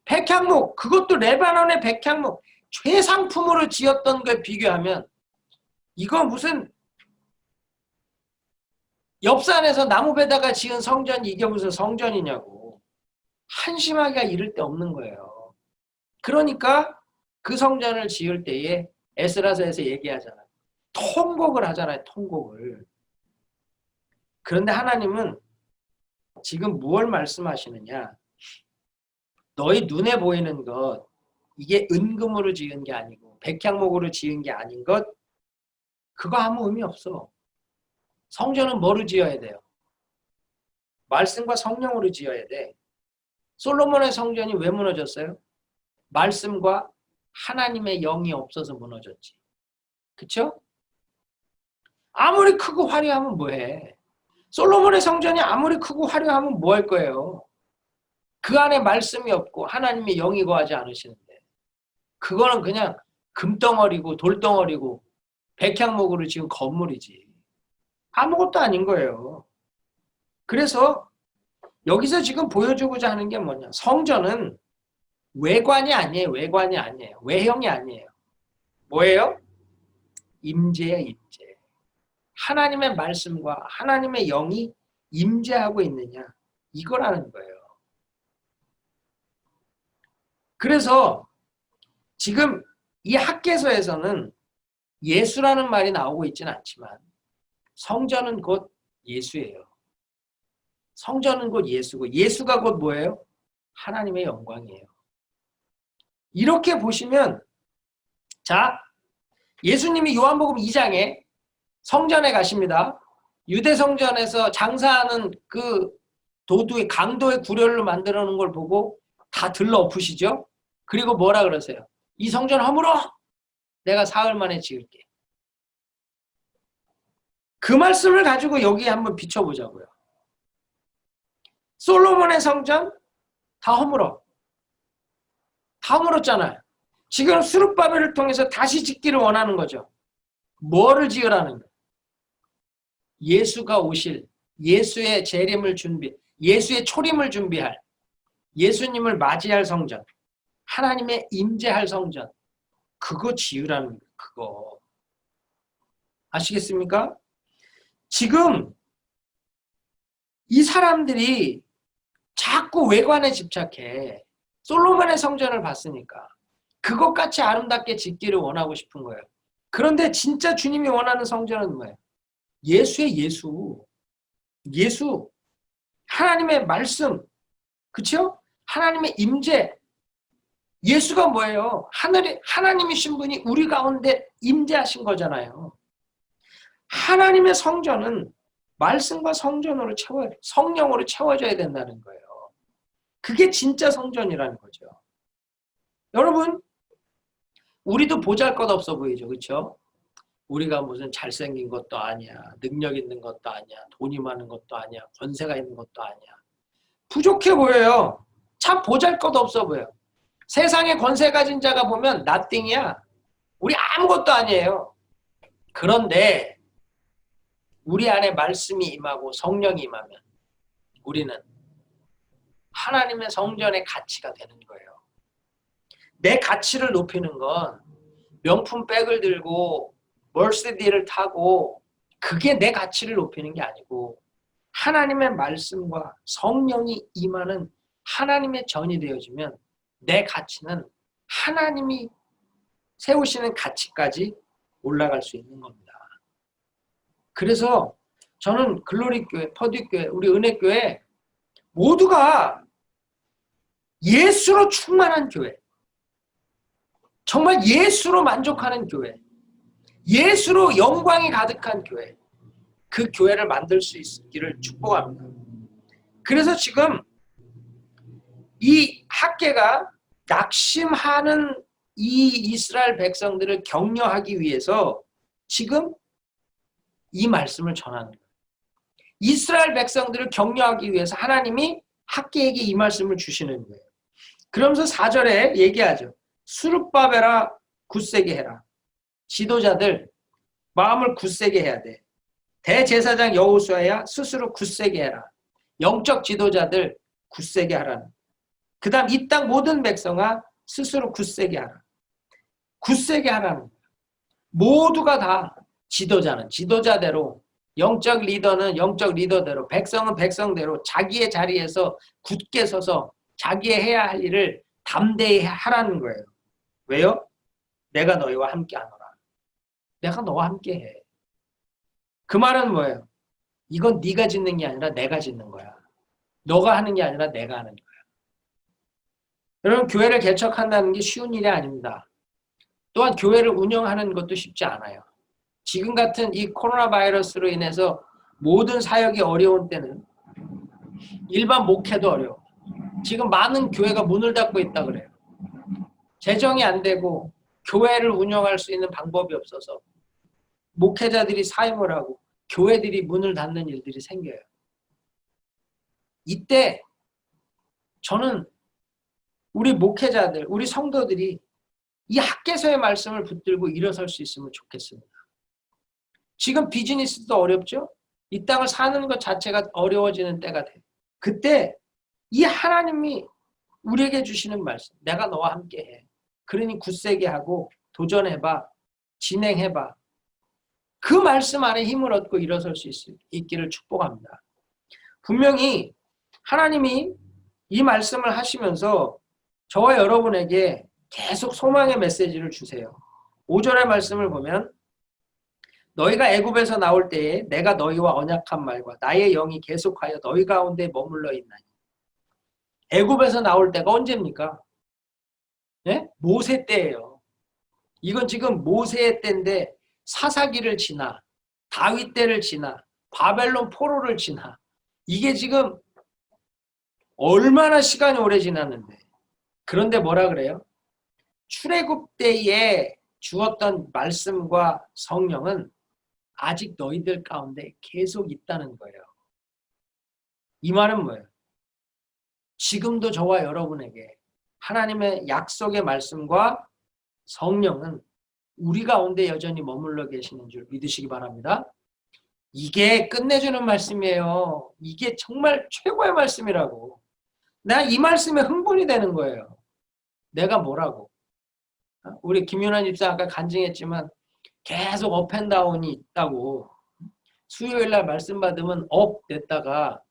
백향목, 그것도 레바논의 백향목, 최상품으로 지었던 거에 비교하면 이거 무슨 옆산에서 나무 베다가 지은 성전, 이게 무슨 성전이냐고. 한심하기가 이를 데 없는 거예요. 그러니까 그 성전을 지을 때에 에스라서에서 얘기하잖아요. 통곡을 하잖아요. 통곡을. 그런데 하나님은 지금 무엇을 말씀하시느냐? 너희 눈에 보이는 것, 이게 은금으로 지은 게 아니고 백향목으로 지은 게 아닌 것, 그거 아무 의미 없어. 성전은 뭐로 지어야 돼요? 말씀과 성령으로 지어야 돼. 솔로몬의 성전이 왜 무너졌어요? 말씀과 하나님의 영이 없어서 무너졌지. 그쵸? 아무리 크고 화려하면 뭐해? 솔로몬의 성전이 아무리 크고 화려하면 뭐 할 거예요? 그 안에 말씀이 없고 하나님의 영이 거하지 않으시는데 그거는 그냥 금덩어리고 돌덩어리고 백향목으로 지금 건물이지. 아무것도 아닌 거예요. 그래서 여기서 지금 보여주고자 하는 게 뭐냐. 성전은 외관이 아니에요. 외관이 아니에요. 외형이 아니에요. 뭐예요? 임재예요. 임재. 하나님의 말씀과 하나님의 영이 임재하고 있느냐. 이거라는 거예요. 그래서 지금 이 학개서에서는 예수라는 말이 나오고 있지는 않지만 성전은 곧 예수예요. 성전은 곧 예수고 예수가 곧 뭐예요? 하나님의 영광이에요. 이렇게 보시면 자, 예수님이 요한복음 2장에 성전에 가십니다. 유대 성전에서 장사하는 그 도두의 강도의 구렬로 만들어 놓은 걸 보고 다 들러 엎으시죠? 그리고 뭐라 그러세요? 이 성전 허물어! 내가 사흘 만에 지을게. 그 말씀을 가지고 여기에 한번 비춰보자고요. 솔로몬의 성전 다 허물어. 다 허물었잖아요. 지금 스룹바벨을 통해서 다시 짓기를 원하는 거죠. 뭐를 지으라는 거예요? 예수가 오실, 예수의 재림을 예수의 초림을 준비할, 예수님을 맞이할 성전, 하나님의 임재할 성전, 그거 지으라는 거예요. 그거. 아시겠습니까? 지금 이 사람들이 자꾸 외관에 집착해. 솔로몬의 성전을 봤으니까. 그것같이 아름답게 짓기를 원하고 싶은 거예요. 그런데 진짜 주님이 원하는 성전은 뭐예요? 예수의 예수. 예수. 하나님의 말씀. 그렇죠? 하나님의 임재. 예수가 뭐예요? 하나님이신 분이 우리 가운데 임재하신 거잖아요. 하나님의 성전은 말씀과 성전으로 성령으로 채워져야 된다는 거예요. 그게 진짜 성전이라는 거죠. 여러분, 우리도 보잘것없어 보이죠. 그렇죠? 우리가 무슨 잘생긴 것도 아니야. 능력 있는 것도 아니야. 돈이 많은 것도 아니야. 권세가 있는 것도 아니야. 부족해 보여요. 참 보잘것없어 보여. 세상에 권세 가진 자가 보면 nothing이야. 우리 아무것도 아니에요. 그런데 우리 안에 말씀이 임하고 성령이 임하면 우리는 하나님의 성전의 가치가 되는 거예요. 내 가치를 높이는 건 명품 백을 들고 머시디를 타고 그게 내 가치를 높이는 게 아니고 하나님의 말씀과 성령이 임하는 하나님의 전이 되어지면 내 가치는 하나님이 세우시는 가치까지 올라갈 수 있는 겁니다. 그래서 저는 글로리교회, 퍼듀교회, 우리 은혜교회 모두가 예수로 충만한 교회, 정말 예수로 만족하는 교회, 예수로 영광이 가득한 교회, 그 교회를 만들 수 있기를 축복합니다. 그래서 지금 이 학개가 낙심하는 이 이스라엘 백성들을 격려하기 위해서 지금 이 말씀을 전하는 거예요. 이스라엘 백성들을 격려하기 위해서 하나님이 학개에게 이 말씀을 주시는 거예요. 그러면서 4절에 얘기하죠. 스룹바벨아 굳세게 해라. 지도자들 마음을 굳세게 해야 돼. 대제사장 여호수아야 스스로 굳세게 해라. 영적 지도자들 굳세게 하라는. 그 다음 이 땅 모든 백성아 스스로 굳세게 하라. 굳세게 하라는. 모두가 다 지도자는 지도자대로, 영적 리더는 영적 리더대로, 백성은 백성대로 자기의 자리에서 굳게 서서 자기의 해야 할 일을 담대히 하라는 거예요. 왜요? 내가 너희와 함께 하노라. 내가 너와 함께 해. 그 말은 뭐예요? 이건 네가 짓는 게 아니라 내가 짓는 거야. 너가 하는 게 아니라 내가 하는 거야. 여러분, 교회를 개척한다는 게 쉬운 일이 아닙니다. 또한 교회를 운영하는 것도 쉽지 않아요. 지금 같은 이 코로나 바이러스로 인해서 모든 사역이 어려운 때는 일반 목회도 어려워. 지금 많은 교회가 문을 닫고 있다 그래요. 재정이 안 되고 교회를 운영할 수 있는 방법이 없어서 목회자들이 사임을 하고 교회들이 문을 닫는 일들이 생겨요. 이때 저는 우리 목회자들, 우리 성도들이 이 학개서의 말씀을 붙들고 일어설 수 있으면 좋겠습니다. 지금 비즈니스도 어렵죠? 이 땅을 사는 것 자체가 어려워지는 때가 돼요. 그때 이 하나님이 우리에게 주시는 말씀, 내가 너와 함께해. 그러니 굳세게 하고 도전해봐, 진행해봐. 그 말씀 안에 힘을 얻고 일어설 수 있기를 축복합니다. 분명히 하나님이 이 말씀을 하시면서 저와 여러분에게 계속 소망의 메시지를 주세요. 5절의 말씀을 보면 너희가 애굽에서 나올 때에 내가 너희와 언약한 말과 나의 영이 계속하여 너희 가운데 머물러 있나니. 애굽에서 나올 때가 언제입니까? 네? 모세 때예요. 이건 지금 모세의 때인데 사사기를 지나 다윗 때를 지나 바벨론 포로를 지나 이게 지금 얼마나 시간이 오래 지났는데 그런데 뭐라 그래요? 출애굽 때에 주었던 말씀과 성령은 아직 너희들 가운데 계속 있다는 거예요. 이 말은 뭐예요? 지금도 저와 여러분에게 하나님의 약속의 말씀과 성령은 우리 가운데 여전히 머물러 계시는 줄 믿으시기 바랍니다. 이게 끝내주는 말씀이에요. 이게 정말 최고의 말씀이라고. 내가 이 말씀에 흥분이 되는 거예요. 내가 뭐라고? 우리 김윤환 집사 아까 간증했지만 계속 업앤다운이 있다고. 수요일날 말씀 받으면 업 됐다가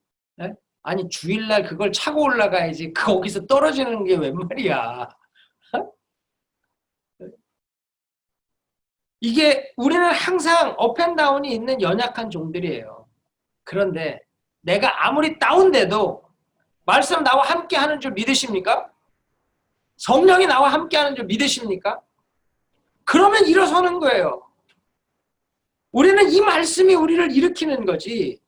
아니 주일날 그걸 차고 올라가야지 거기서 떨어지는 게 웬 말이야. 이게 우리는 항상 업앤다운이 있는 연약한 종들이에요. 그런데 내가 아무리 다운돼도 말씀 나와 함께 하는 줄 믿으십니까? 성령이 나와 함께 하는 줄 믿으십니까? 그러면 일어서는 거예요. 우리는 이 말씀이 우리를 일으키는 거지.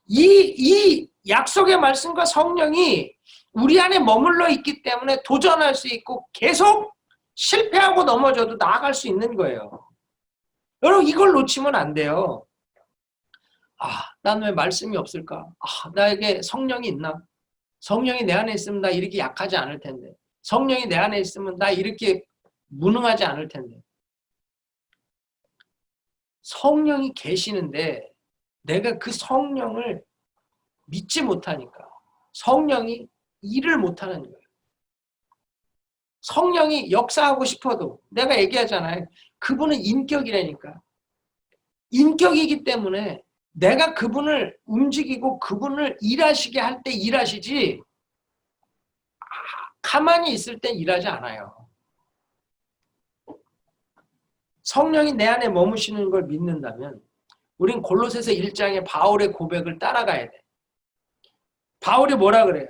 이 약속의 말씀과 성령이 우리 안에 머물러 있기 때문에 도전할 수 있고 계속 실패하고 넘어져도 나아갈 수 있는 거예요. 여러분 이걸 놓치면 안 돼요. 난 왜 말씀이 없을까? 나에게 성령이 있나? 성령이 내 안에 있으면 나 이렇게 약하지 않을 텐데. 성령이 내 안에 있으면 나 이렇게 무능하지 않을 텐데. 성령이 계시는데 내가 그 성령을 믿지 못하니까 성령이 일을 못하는 거예요. 성령이 역사하고 싶어도 내가 얘기하잖아요. 그분은 인격이라니까. 인격이기 때문에 내가 그분을 움직이고 그분을 일하시게 할 때 일하시지 가만히 있을 때 일하지 않아요. 성령이 내 안에 머무시는 걸 믿는다면 우린 골로새서 1장의 바울의 고백을 따라가야 돼. 바울이 뭐라 그래요?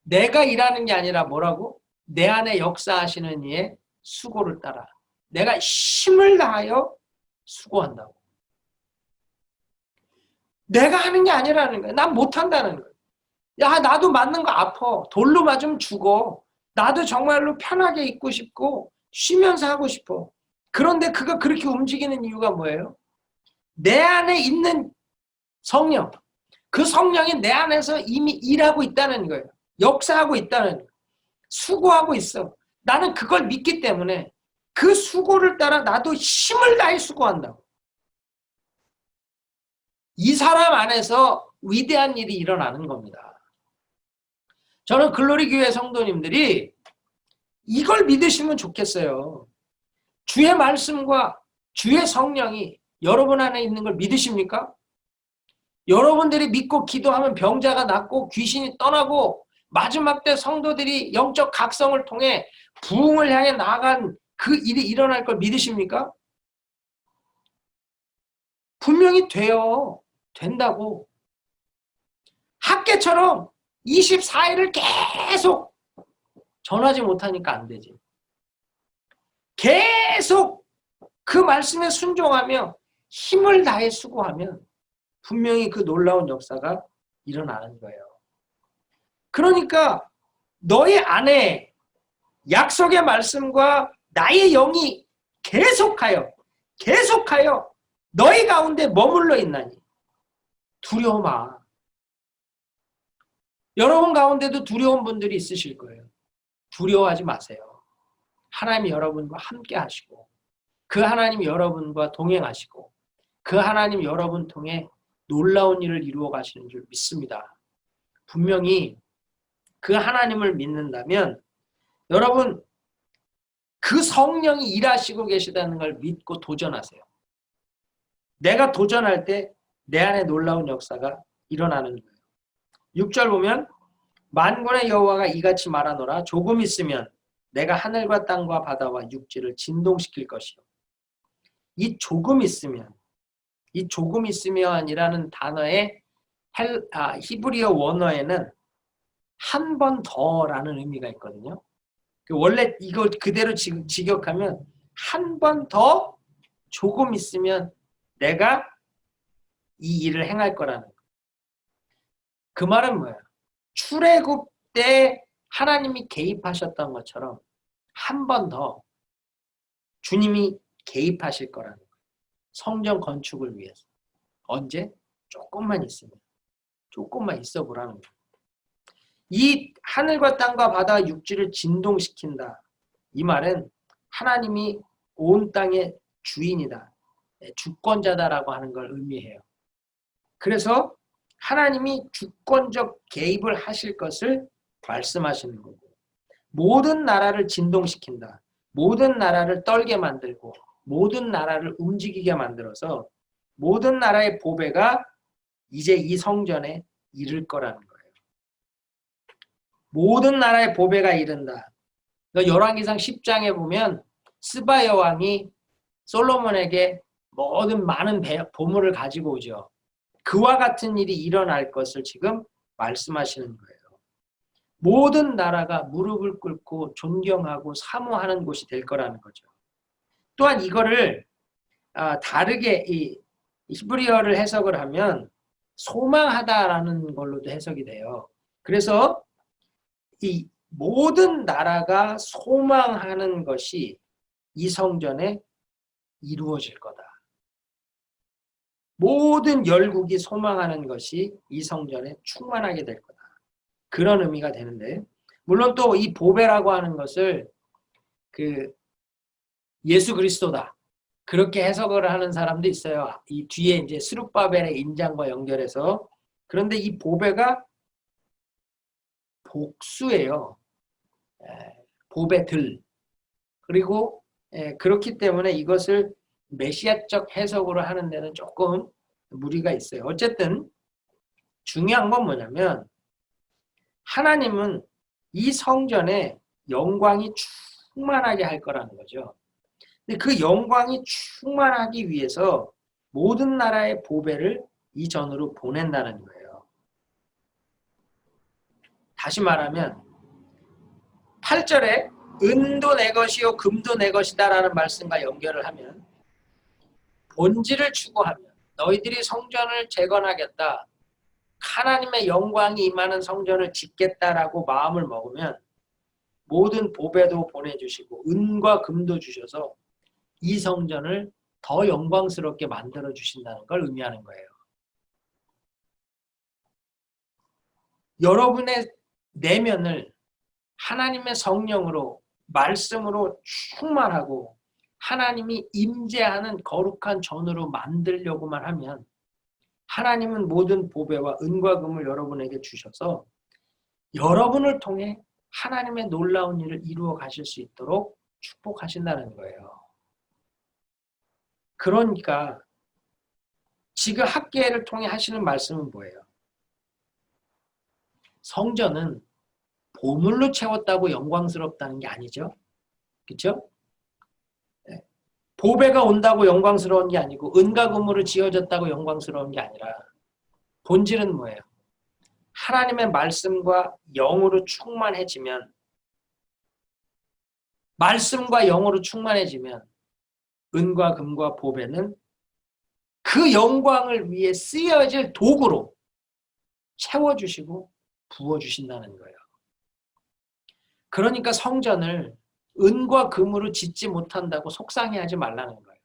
내가 일하는 게 아니라 뭐라고? 내 안에 역사하시는 이의 수고를 따라. 내가 힘을 다하여 수고한다고. 내가 하는 게 아니라는 거야. 난 못한다는 거야. 야, 나도 맞는 거 아파. 돌로 맞으면 죽어. 나도 정말로 편하게 있고 싶고 쉬면서 하고 싶어. 그런데 그가 그렇게 움직이는 이유가 뭐예요? 내 안에 있는 성령. 그 성령이 내 안에서 이미 일하고 있다는 거예요. 역사하고 있다는 거예요. 수고하고 있어. 나는 그걸 믿기 때문에 그 수고를 따라 나도 힘을 다해 수고한다고. 이 사람 안에서 위대한 일이 일어나는 겁니다. 저는 글로리 교회 성도님들이 이걸 믿으시면 좋겠어요. 주의 말씀과 주의 성령이 여러분 안에 있는 걸 믿으십니까? 여러분들이 믿고 기도하면 병자가 낫고 귀신이 떠나고 마지막 때 성도들이 영적 각성을 통해 부흥을 향해 나아간 그 일이 일어날 걸 믿으십니까? 분명히 돼요. 된다고. 학계처럼 24일을 계속 전하지 못하니까 안 되지. 계속 그 말씀에 순종하며 힘을 다해 수고하면 분명히 그 놀라운 역사가 일어나는 거예요. 그러니까 너희 안에 약속의 말씀과 나의 영이 계속하여 너희 가운데 머물러 있나니 두려워 마. 여러분 가운데도 두려운 분들이 있으실 거예요. 두려워하지 마세요. 하나님이 여러분과 함께 하시고 그 하나님이 여러분과 동행하시고 그 하나님 여러분 통해 놀라운 일을 이루어 가시는 줄 믿습니다. 분명히 그 하나님을 믿는다면 여러분 그 성령이 일하시고 계시다는 걸 믿고 도전하세요. 내가 도전할 때 내 안에 놀라운 역사가 일어나는 거예요. 6절 보면 만군의 여호와가 이같이 말하노라 조금 있으면 내가 하늘과 땅과 바다와 육지를 진동시킬 것이요. 이 조금 있으면이라는 단어의 히브리어 원어에는 한 번 더라는 의미가 있거든요. 원래 이거 그대로 직역하면 한 번 더 조금 있으면 내가 이 일을 행할 거라는 거예요. 그 말은 뭐예요? 출애굽 때 하나님이 개입하셨던 것처럼 한 번 더 주님이 개입하실 거라는 거예요. 성전 건축을 위해서. 언제? 조금만 있으면. 조금만 있어 보라는 거예요. 이 하늘과 땅과 바다와 육지를 진동시킨다. 이 말은 하나님이 온 땅의 주인이다. 주권자다라고 하는 걸 의미해요. 그래서 하나님이 주권적 개입을 하실 것을 말씀하시는 거고 모든 나라를 진동시킨다. 모든 나라를 떨게 만들고 모든 나라를 움직이게 만들어서 모든 나라의 보배가 이제 이 성전에 이를 거라는 거예요. 모든 나라의 보배가 이른다. 열왕기상 10장에 보면 스바 여왕이 솔로몬에게 모든 많은 보물을 가지고 오죠. 그와 같은 일이 일어날 것을 지금 말씀하시는 거예요. 모든 나라가 무릎을 꿇고 존경하고 사모하는 곳이 될 거라는 거죠. 또한 이거를 다르게 이 히브리어를 해석을 하면 소망하다라는 걸로도 해석이 돼요. 그래서 이 모든 나라가 소망하는 것이 이 성전에 이루어질 거다. 모든 열국이 소망하는 것이 이 성전에 충만하게 될 거다. 그런 의미가 되는데 물론 또 이 보배라고 하는 것을 그 예수 그리스도다. 그렇게 해석을 하는 사람도 있어요. 이 뒤에 이제 스룹바벨의 인장과 연결해서. 그런데 이 보배가 복수예요. 보배들. 그리고 그렇기 때문에 이것을 메시아적 해석으로 하는 데는 조금 무리가 있어요. 어쨌든 중요한 건 뭐냐면 하나님은 이 성전에 영광이 충만하게 할 거라는 거죠. 근데 그 영광이 충만하기 위해서 모든 나라의 보배를 이 전으로 보낸다는 거예요. 다시 말하면 8절에 은도 내 것이요 금도 내 것이다 라는 말씀과 연결을 하면 본질을 추구하면 너희들이 성전을 재건하겠다. 하나님의 영광이 임하는 성전을 짓겠다라고 마음을 먹으면 모든 보배도 보내주시고 은과 금도 주셔서 이 성전을 더 영광스럽게 만들어 주신다는 걸 의미하는 거예요. 여러분의 내면을 하나님의 성령으로 말씀으로 충만하고 하나님이 임재하는 거룩한 전으로 만들려고만 하면 하나님은 모든 보배와 은과 금을 여러분에게 주셔서 여러분을 통해 하나님의 놀라운 일을 이루어 가실 수 있도록 축복하신다는 거예요. 그러니까 지금 학계를 통해 하시는 말씀은 뭐예요? 성전은 보물로 채웠다고 영광스럽다는 게 아니죠. 그렇죠? 보배가 온다고 영광스러운 게 아니고 은과 금으로 지어졌다고 영광스러운 게 아니라 본질은 뭐예요? 하나님의 말씀과 영으로 충만해지면 말씀과 영으로 충만해지면 은과 금과 보배는 그 영광을 위해 쓰여질 도구로 채워주시고 부어주신다는 거예요. 그러니까 성전을 은과 금으로 짓지 못한다고 속상해하지 말라는 거예요.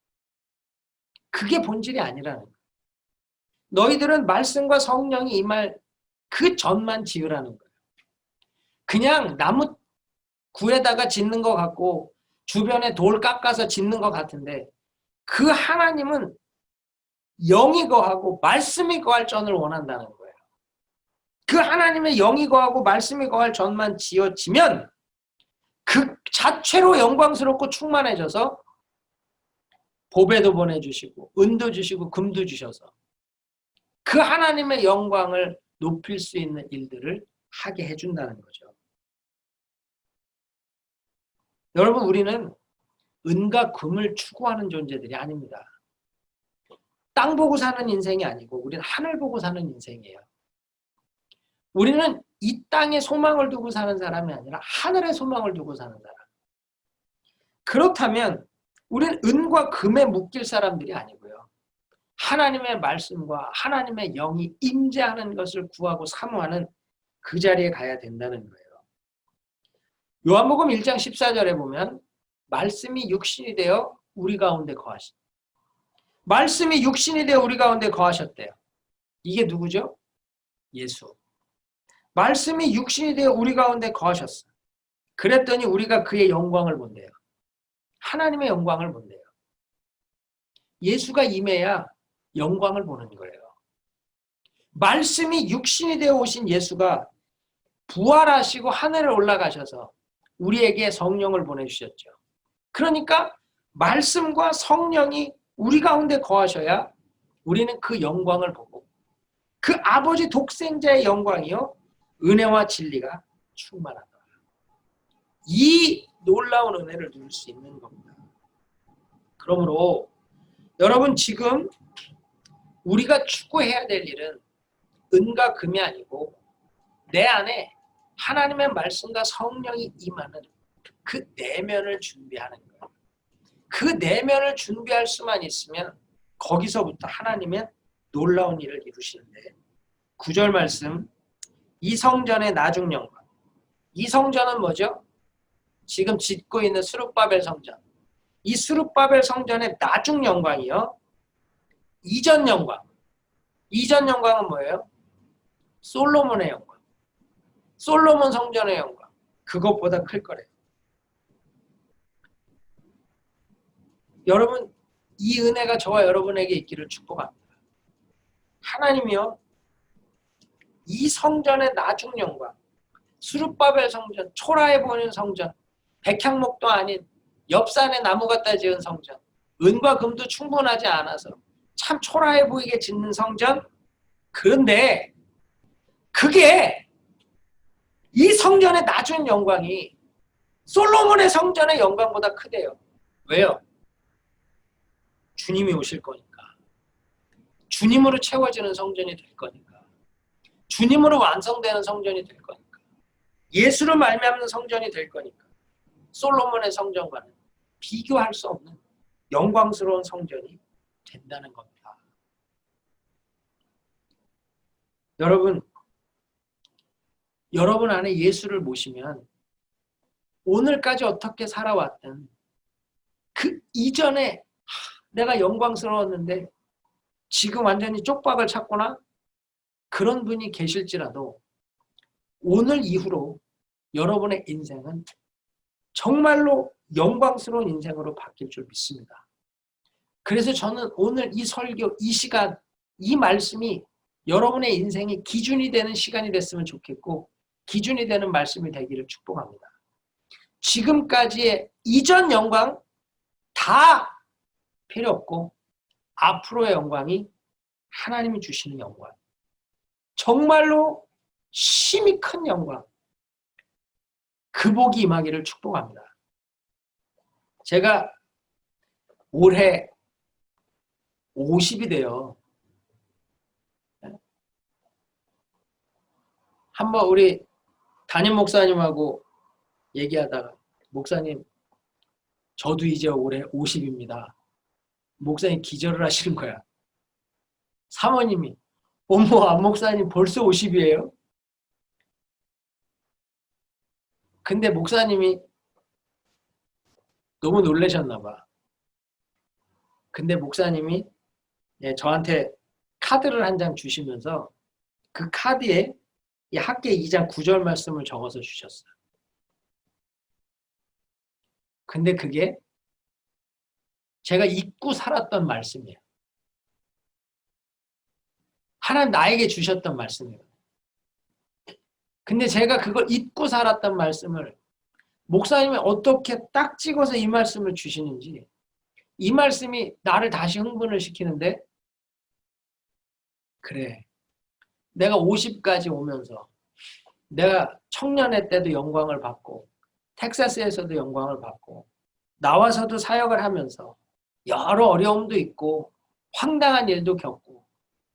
그게 본질이 아니라는 거예요. 너희들은 말씀과 성령이 임할 그 전만 지으라는 거예요. 그냥 나무 구에다가 짓는 것 같고 주변에 돌 깎아서 짓는 것 같은데 그 하나님은 영이 거하고 말씀이 거할 전을 원한다는 거예요. 그 하나님의 영이 거하고 말씀이 거할 전만 지어지면 그 자체로 영광스럽고 충만해져서 보배도 보내주시고 은도 주시고 금도 주셔서 그 하나님의 영광을 높일 수 있는 일들을 하게 해준다는 거죠. 여러분, 우리는 은과 금을 추구하는 존재들이 아닙니다. 땅 보고 사는 인생이 아니고 우리는 하늘 보고 사는 인생이에요. 우리는 이 땅에 소망을 두고 사는 사람이 아니라 하늘에 소망을 두고 사는 사람. 그렇다면 우리는 은과 금에 묶일 사람들이 아니고요. 하나님의 말씀과 하나님의 영이 임재하는 것을 구하고 사모하는 그 자리에 가야 된다는 거예요. 요한복음 1장 14절에 보면 말씀이 육신이 되어 우리 가운데 거하신. 말씀이 육신이 되어 우리 가운데 거하셨대요. 이게 누구죠? 예수. 말씀이 육신이 되어 우리 가운데 거하셨어. 그랬더니 우리가 그의 영광을 본대요. 하나님의 영광을 본대요. 예수가 임해야 영광을 보는 거예요. 말씀이 육신이 되어 오신 예수가 부활하시고 하늘에 올라가셔서 우리에게 성령을 보내주셨죠. 그러니까 말씀과 성령이 우리 가운데 거하셔야 우리는 그 영광을 보고 그 아버지 독생자의 영광이요 은혜와 진리가 충만하다. 이 놀라운 은혜를 누릴 수 있는 겁니다. 그러므로 여러분, 지금 우리가 추구해야 될 일은 은과 금이 아니고 내 안에 하나님의 말씀과 성령이 임하는 그 내면을 준비하는 거예요. 그 내면을 준비할 수만 있으면 거기서부터 하나님은 놀라운 일을 이루시는데 9절 말씀, 이 성전의 나중 영광. 이 성전은 뭐죠? 지금 짓고 있는 스룹바벨 성전. 이 스룹바벨 성전의 나중 영광이요. 이전 영광. 이전 영광은 뭐예요? 솔로몬의 영광. 솔로몬 성전의 영광. 그것보다 클 거래요. 여러분, 이 은혜가 저와 여러분에게 있기를 축복합니다. 하나님이요, 이 성전의 나중 영광, 수룹바벨 성전, 초라해 보이는 성전, 백향목도 아닌 옆산에 나무 갖다 지은 성전, 은과 금도 충분하지 않아서 참 초라해 보이게 짓는 성전. 그런데 그게 이 성전의 나중 영광이 솔로몬의 성전의 영광보다 크대요. 왜요? 주님이 오실 거니까. 주님으로 채워지는 성전이 될 거니까. 주님으로 완성되는 성전이 될 거니까. 예수로 말미암는 성전이 될 거니까. 솔로몬의 성전과는 비교할 수 없는 영광스러운 성전이 된다는 겁니다. 여러분 안에 예수를 모시면 오늘까지 어떻게 살아왔든 그 이전에 내가 영광스러웠는데 지금 완전히 쪽박을 찼구나? 그런 분이 계실지라도 오늘 이후로 여러분의 인생은 정말로 영광스러운 인생으로 바뀔 줄 믿습니다. 그래서 저는 오늘 이 설교, 이 시간, 이 말씀이 여러분의 인생의 기준이 되는 시간이 됐으면 좋겠고 기준이 되는 말씀이 되기를 축복합니다. 지금까지의 이전 영광 다 필요 없고 앞으로의 영광이 하나님이 주시는 영광, 정말로 심히 큰 영광, 그 복이 임하기를 축복합니다. 제가 올해 50이 돼요. 한번 우리 담임 목사님하고 얘기하다가 목사님, 저도 이제 올해 50입니다. 목사님 기절을 하시는 거야. 사모님이, 어머, 안 목사님 벌써 50이에요? 근데 목사님이 너무 놀라셨나 봐. 근데 목사님이 예, 저한테 카드를 한 장 주시면서 그 카드에 이 학계 2장 9절 말씀을 적어서 주셨어요. 근데 그게 제가 잊고 살았던 말씀이에요. 하나님 나에게 주셨던 말씀이에요. 근데 제가 그걸 잊고 살았던 말씀을 목사님이 어떻게 딱 찍어서 이 말씀을 주시는지, 이 말씀이 나를 다시 흥분을 시키는데, 그래, 내가 50까지 오면서 내가 청년회 때도 영광을 받고 텍사스에서도 영광을 받고 나와서도 사역을 하면서 여러 어려움도 있고 황당한 일도 겪고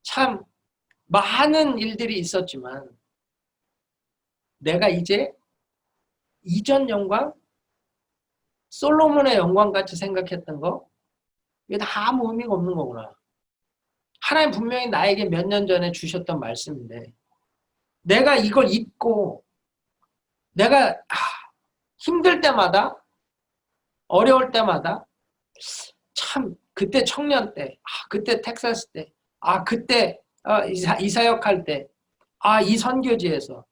참 많은 일들이 있었지만, 내가 이제 이전 영광, 솔로몬의 영광같이 생각했던 거, 이게 다 아무 의미가 없는 거구나. 하나님 분명히 나에게 몇 년 전에 주셨던 말씀인데 내가 이걸 잊고 내가 힘들 때마다, 어려울 때마다 참 그때 청년 때, 그때 텍사스 때, 그때 이사역할 때, 이 선교지에서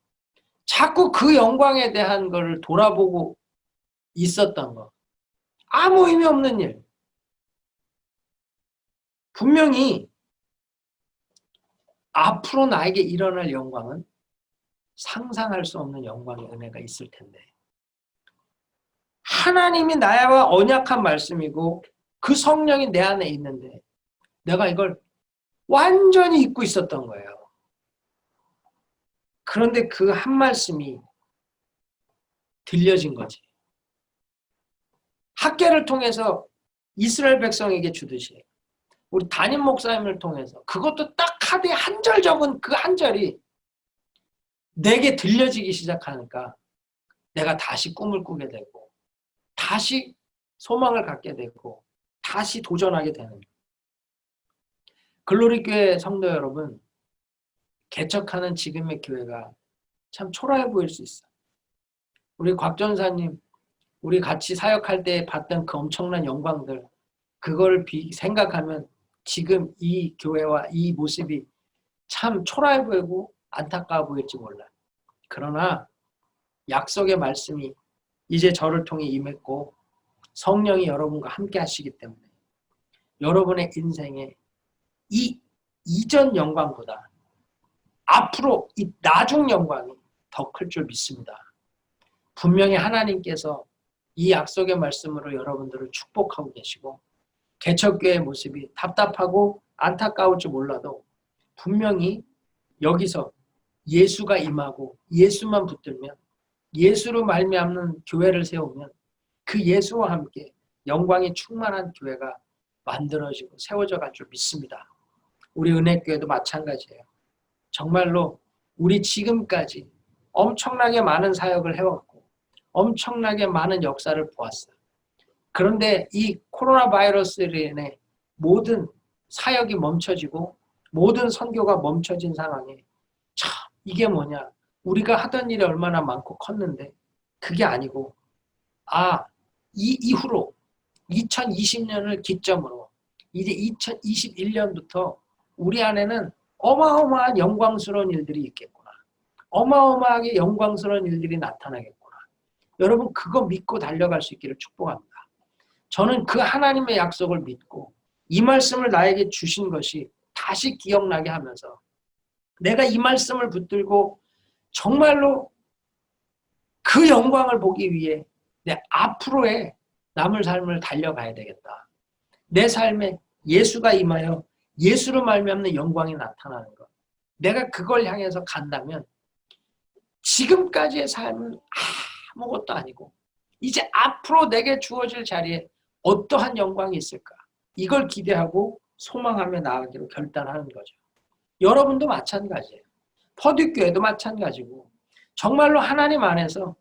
자꾸 그 영광에 대한 걸 돌아보고 있었던 거. 아무 의미 없는 일. 분명히 앞으로 나에게 일어날 영광은 상상할 수 없는 영광의 은혜가 있을 텐데, 하나님이 나와 언약한 말씀이고 그 성령이 내 안에 있는데 내가 이걸 완전히 잊고 있었던 거예요. 그런데 그 한 말씀이 들려진 거지. 학계를 통해서 이스라엘 백성에게 주듯이 우리 담임 목사님을 통해서 그것도 딱 카드에 한 절 적은 그 한 절이 내게 들려지기 시작하니까 내가 다시 꿈을 꾸게 되고 다시 소망을 갖게 되고 다시 도전하게 되는. 글로리교회 성도 여러분, 개척하는 지금의 교회가 참 초라해 보일 수 있어. 우리 곽 전사님, 우리 같이 사역할 때 봤던 그 엄청난 영광들, 그걸 생각하면 지금 이 교회와 이 모습이 참 초라해 보이고 안타까워 보일지 몰라. 그러나 약속의 말씀이 이제 저를 통해 임했고 성령이 여러분과 함께 하시기 때문에 여러분의 인생에 이 이전 영광보다 앞으로 이 나중 영광이 더 클 줄 믿습니다. 분명히 하나님께서 이 약속의 말씀으로 여러분들을 축복하고 계시고 개척교회의 모습이 답답하고 안타까울지 몰라도 분명히 여기서 예수가 임하고 예수만 붙들면, 예수로 말미암는 교회를 세우면 그 예수와 함께 영광이 충만한 교회가 만들어지고 세워져 갈 줄 믿습니다. 우리 은혜교회도 마찬가지예요. 정말로 우리 지금까지 엄청나게 많은 사역을 해왔고 엄청나게 많은 역사를 보았어요. 그런데 이 코로나 바이러스로 인해 모든 사역이 멈춰지고 모든 선교가 멈춰진 상황에 참 이게 뭐냐, 우리가 하던 일이 얼마나 많고 컸는데 그게 아니고 이 이후로 2020년을 기점으로 이제 2021년부터 우리 안에는 어마어마한 영광스러운 일들이 있겠구나. 어마어마하게 영광스러운 일들이 나타나겠구나. 여러분 그거 믿고 달려갈 수 있기를 축복합니다. 저는 그 하나님의 약속을 믿고 이 말씀을 나에게 주신 것이 다시 기억나게 하면서 내가 이 말씀을 붙들고 정말로 그 영광을 보기 위해 내 앞으로의 남을 삶을 달려가야 되겠다. 내 삶에 예수가 임하여 예수로 말미암는 영광이 나타나는 것. 내가 그걸 향해서 간다면 지금까지의 삶은 아무것도 아니고 이제 앞으로 내게 주어질 자리에 어떠한 영광이 있을까? 이걸 기대하고 소망하며 나아가기로 결단하는 거죠. 여러분도 마찬가지예요. 퍼듀교회도 마찬가지고 정말로 하나님 안에서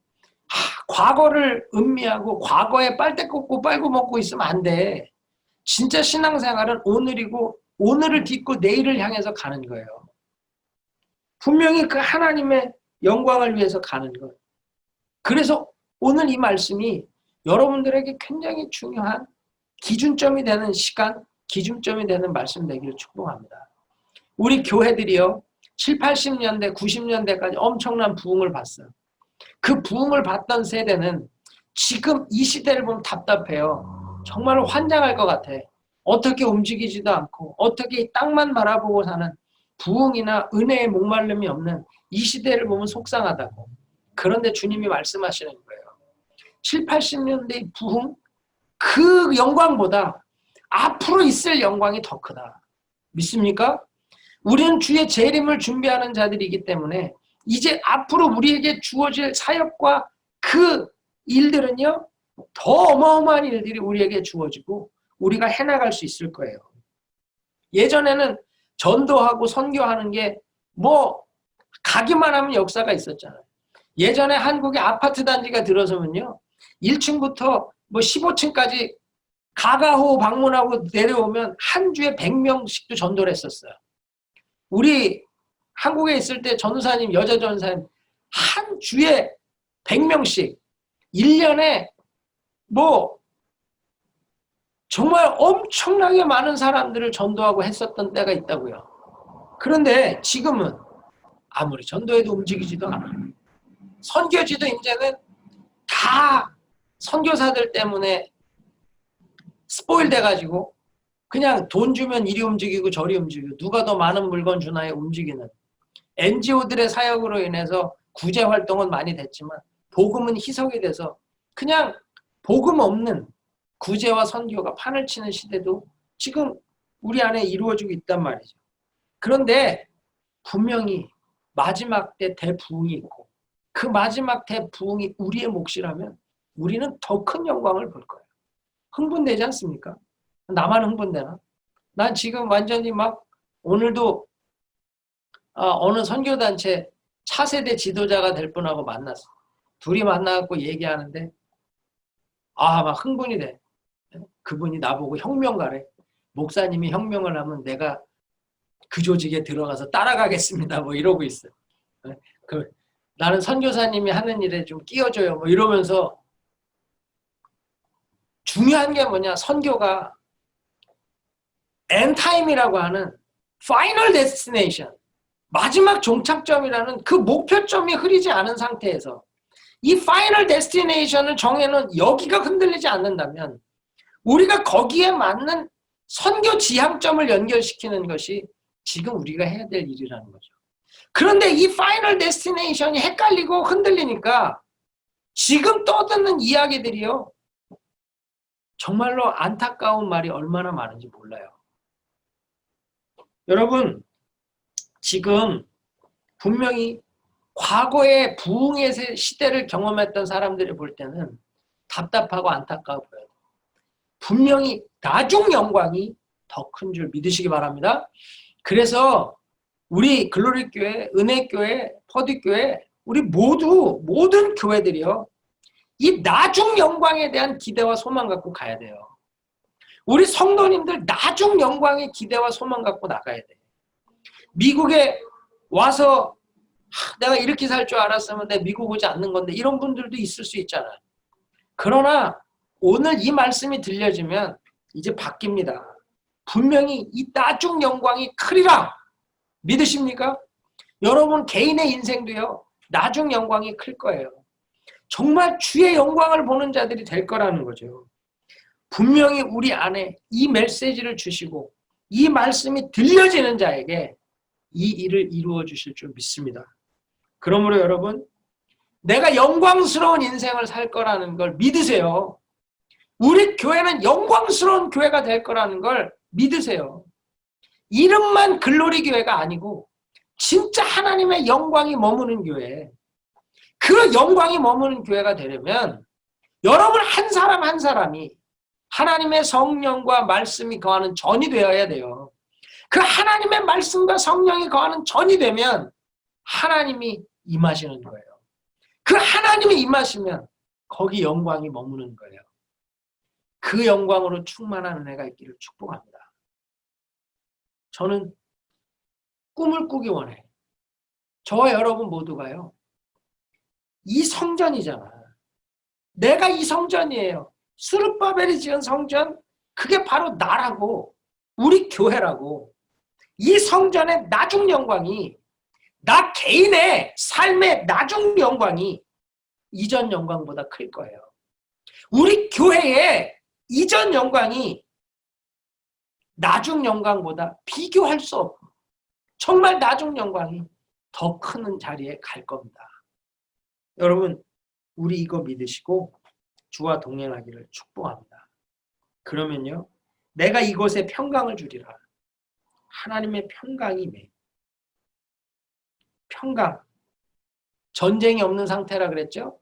과거를 음미하고 과거에 빨대 꽂고 빨고 먹고 있으면 안 돼. 진짜 신앙생활은 오늘이고 오늘을 딛고 내일을 향해서 가는 거예요. 분명히 그 하나님의 영광을 위해서 가는 것. 그래서 오늘 이 말씀이 여러분들에게 굉장히 중요한 기준점이 되는 시간, 기준점이 되는 말씀 되기를 축복합니다. 우리 교회들이요. 7, 80년대, 90년대까지 엄청난 부흥을 봤어요. 그 부흥을 봤던 세대는 지금 이 시대를 보면 답답해요. 정말 환장할 것 같아. 어떻게 움직이지도 않고 어떻게 땅만 바라보고 사는 부흥이나 은혜의 목마름이 없는 이 시대를 보면 속상하다고. 그런데 주님이 말씀하시는 거예요. 7, 80년대의 부흥 그 영광보다 앞으로 있을 영광이 더 크다. 믿습니까? 우리는 주의 재림을 준비하는 자들이기 때문에 이제 앞으로 우리에게 주어질 사역과 그 일들은요, 더 어마어마한 일들이 우리에게 주어지고 우리가 해나갈 수 있을 거예요. 예전에는 전도하고 선교하는 게 가기만 하면 역사가 있었잖아요. 예전에 한국의 아파트 단지가 들어서면요, 1층부터 15층까지 가가호 방문하고 내려오면 한 주에 100명씩도 전도를 했었어요. 우리 한국에 있을 때 전도사님, 여자 전도사님 한 주에 100명씩 1년에 정말 엄청나게 많은 사람들을 전도하고 했었던 때가 있다고요. 그런데 지금은 아무리 전도해도 움직이지도 않아요. 선교지도 이제는 다 선교사들 때문에 스포일 돼가지고 그냥 돈 주면 이리 움직이고 저리 움직이고 누가 더 많은 물건 주나에 움직이는 NGO들의 사역으로 인해서 구제 활동은 많이 됐지만 복음은 희석이 돼서 그냥 복음 없는 구제와 선교가 판을 치는 시대도 지금 우리 안에 이루어지고 있단 말이죠. 그런데 분명히 마지막 때 대부흥이 있고 그 마지막 대부흥이 우리의 몫이라면 우리는 더 큰 영광을 볼 거예요. 흥분되지 않습니까? 나만 흥분되나? 난 지금 완전히 오늘도 어느 선교단체 차세대 지도자가 될 분하고 만났어. 둘이 만나갖고 얘기하는데 막 흥분이 돼. 그분이 나보고 혁명가래. 목사님이 혁명을 하면 내가 그 조직에 들어가서 따라가겠습니다. 이러고 있어요. 나는 선교사님이 하는 일에 좀 끼워줘요. 이러면서 중요한 게 뭐냐? 선교가 엔타임이라고 하는 파이널 데스티네이션, 마지막 종착점이라는 그 목표점이 흐리지 않은 상태에서 이 파이널 데스티네이션을 정해놓은 여기가 흔들리지 않는다면 우리가 거기에 맞는 선교 지향점을 연결시키는 것이 지금 우리가 해야 될 일이라는 거죠. 그런데 이 파이널 데스티네이션이 헷갈리고 흔들리니까 지금 떠드는 이야기들이요, 정말로 안타까운 말이 얼마나 많은지 몰라요. 여러분, 지금 분명히 과거의 부흥의 시대를 경험했던 사람들이 볼 때는 답답하고 안타까워 보여요. 분명히 나중 영광이 더 큰 줄 믿으시기 바랍니다. 그래서 우리 글로리교회, 은혜교회, 퍼디교회, 우리 모든 교회들이요, 이 나중 영광에 대한 기대와 소망 갖고 가야 돼요. 우리 성도님들 나중 영광의 기대와 소망 갖고 나가야 돼요. 미국에 와서 내가 이렇게 살 줄 알았으면 내가 미국 오지 않는 건데 이런 분들도 있을 수 있잖아요. 그러나 오늘 이 말씀이 들려지면 이제 바뀝니다. 분명히 이 나중 영광이 크리라. 믿으십니까? 여러분 개인의 인생도요, 나중 영광이 클 거예요. 정말 주의 영광을 보는 자들이 될 거라는 거죠. 분명히 우리 안에 이 메시지를 주시고 이 말씀이 들려지는 자에게 이 일을 이루어 주실 줄 믿습니다. 그러므로 여러분, 내가 영광스러운 인생을 살 거라는 걸 믿으세요. 우리 교회는 영광스러운 교회가 될 거라는 걸 믿으세요. 이름만 글로리 교회가 아니고 진짜 하나님의 영광이 머무는 교회, 그 영광이 머무는 교회가 되려면 여러분 한 사람 한 사람이 하나님의 성령과 말씀이 거하는 전이 되어야 돼요. 그 하나님의 말씀과 성령이 거하는 전이 되면 하나님이 임하시는 거예요. 그 하나님이 임하시면 거기 영광이 머무는 거예요. 그 영광으로 충만한 은혜가 있기를 축복합니다. 저는 꿈을 꾸기 원해. 저와 여러분 모두가요, 이 성전이잖아. 내가 이 성전이에요. 스룹바벨이 지은 성전, 그게 바로 나라고. 우리 교회라고 이 성전의 나중 영광이 나 개인의 삶의 나중 영광이 이전 영광보다 클 거예요. 우리 교회의 이전 영광이 나중 영광보다 비교할 수 없고 정말 나중 영광이 더 큰 자리에 갈 겁니다. 여러분, 우리 이거 믿으시고 주와 동행하기를 축복합니다. 그러면요, 내가 이곳에 평강을 주리라. 하나님의 평강이 임해요. 평강. 전쟁이 없는 상태라 그랬죠?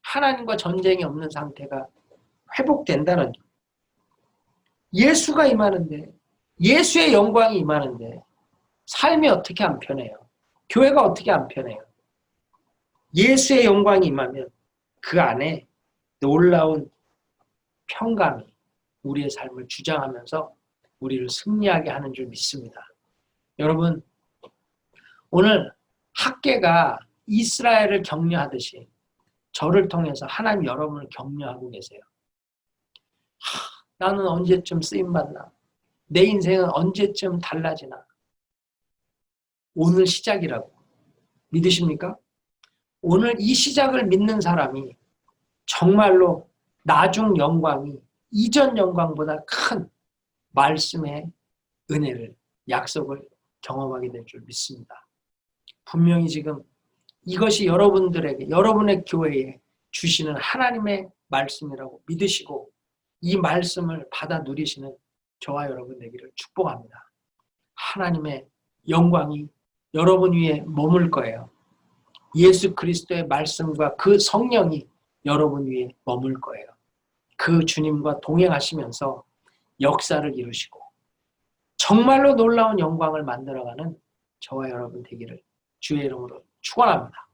하나님과 전쟁이 없는 상태가 회복된다는 거. 예수가 임하는데, 예수의 영광이 임하는데 삶이 어떻게 안 편해요? 교회가 어떻게 안 편해요? 예수의 영광이 임하면 그 안에 놀라운 평강이 우리의 삶을 주장하면서 우리를 승리하게 하는 줄 믿습니다. 여러분, 오늘 학계가 이스라엘을 격려하듯이 저를 통해서 하나님 여러분을 격려하고 계세요. 나는 언제쯤 쓰임받나? 내 인생은 언제쯤 달라지나? 오늘 시작이라고. 믿으십니까? 오늘 이 시작을 믿는 사람이 정말로 나중 영광이 이전 영광보다 큰 말씀의 은혜를, 약속을 경험하게 될 줄 믿습니다. 분명히 지금 이것이 여러분들에게, 여러분의 교회에 주시는 하나님의 말씀이라고 믿으시고 이 말씀을 받아 누리시는 저와 여러분 되기를 축복합니다. 하나님의 영광이 여러분 위에 머물 거예요. 예수 그리스도의 말씀과 그 성령이 여러분 위에 머물 거예요. 그 주님과 동행하시면서 역사를 이루시고 정말로 놀라운 영광을 만들어가는 저와 여러분 되기를 주의 이름으로 축원합니다.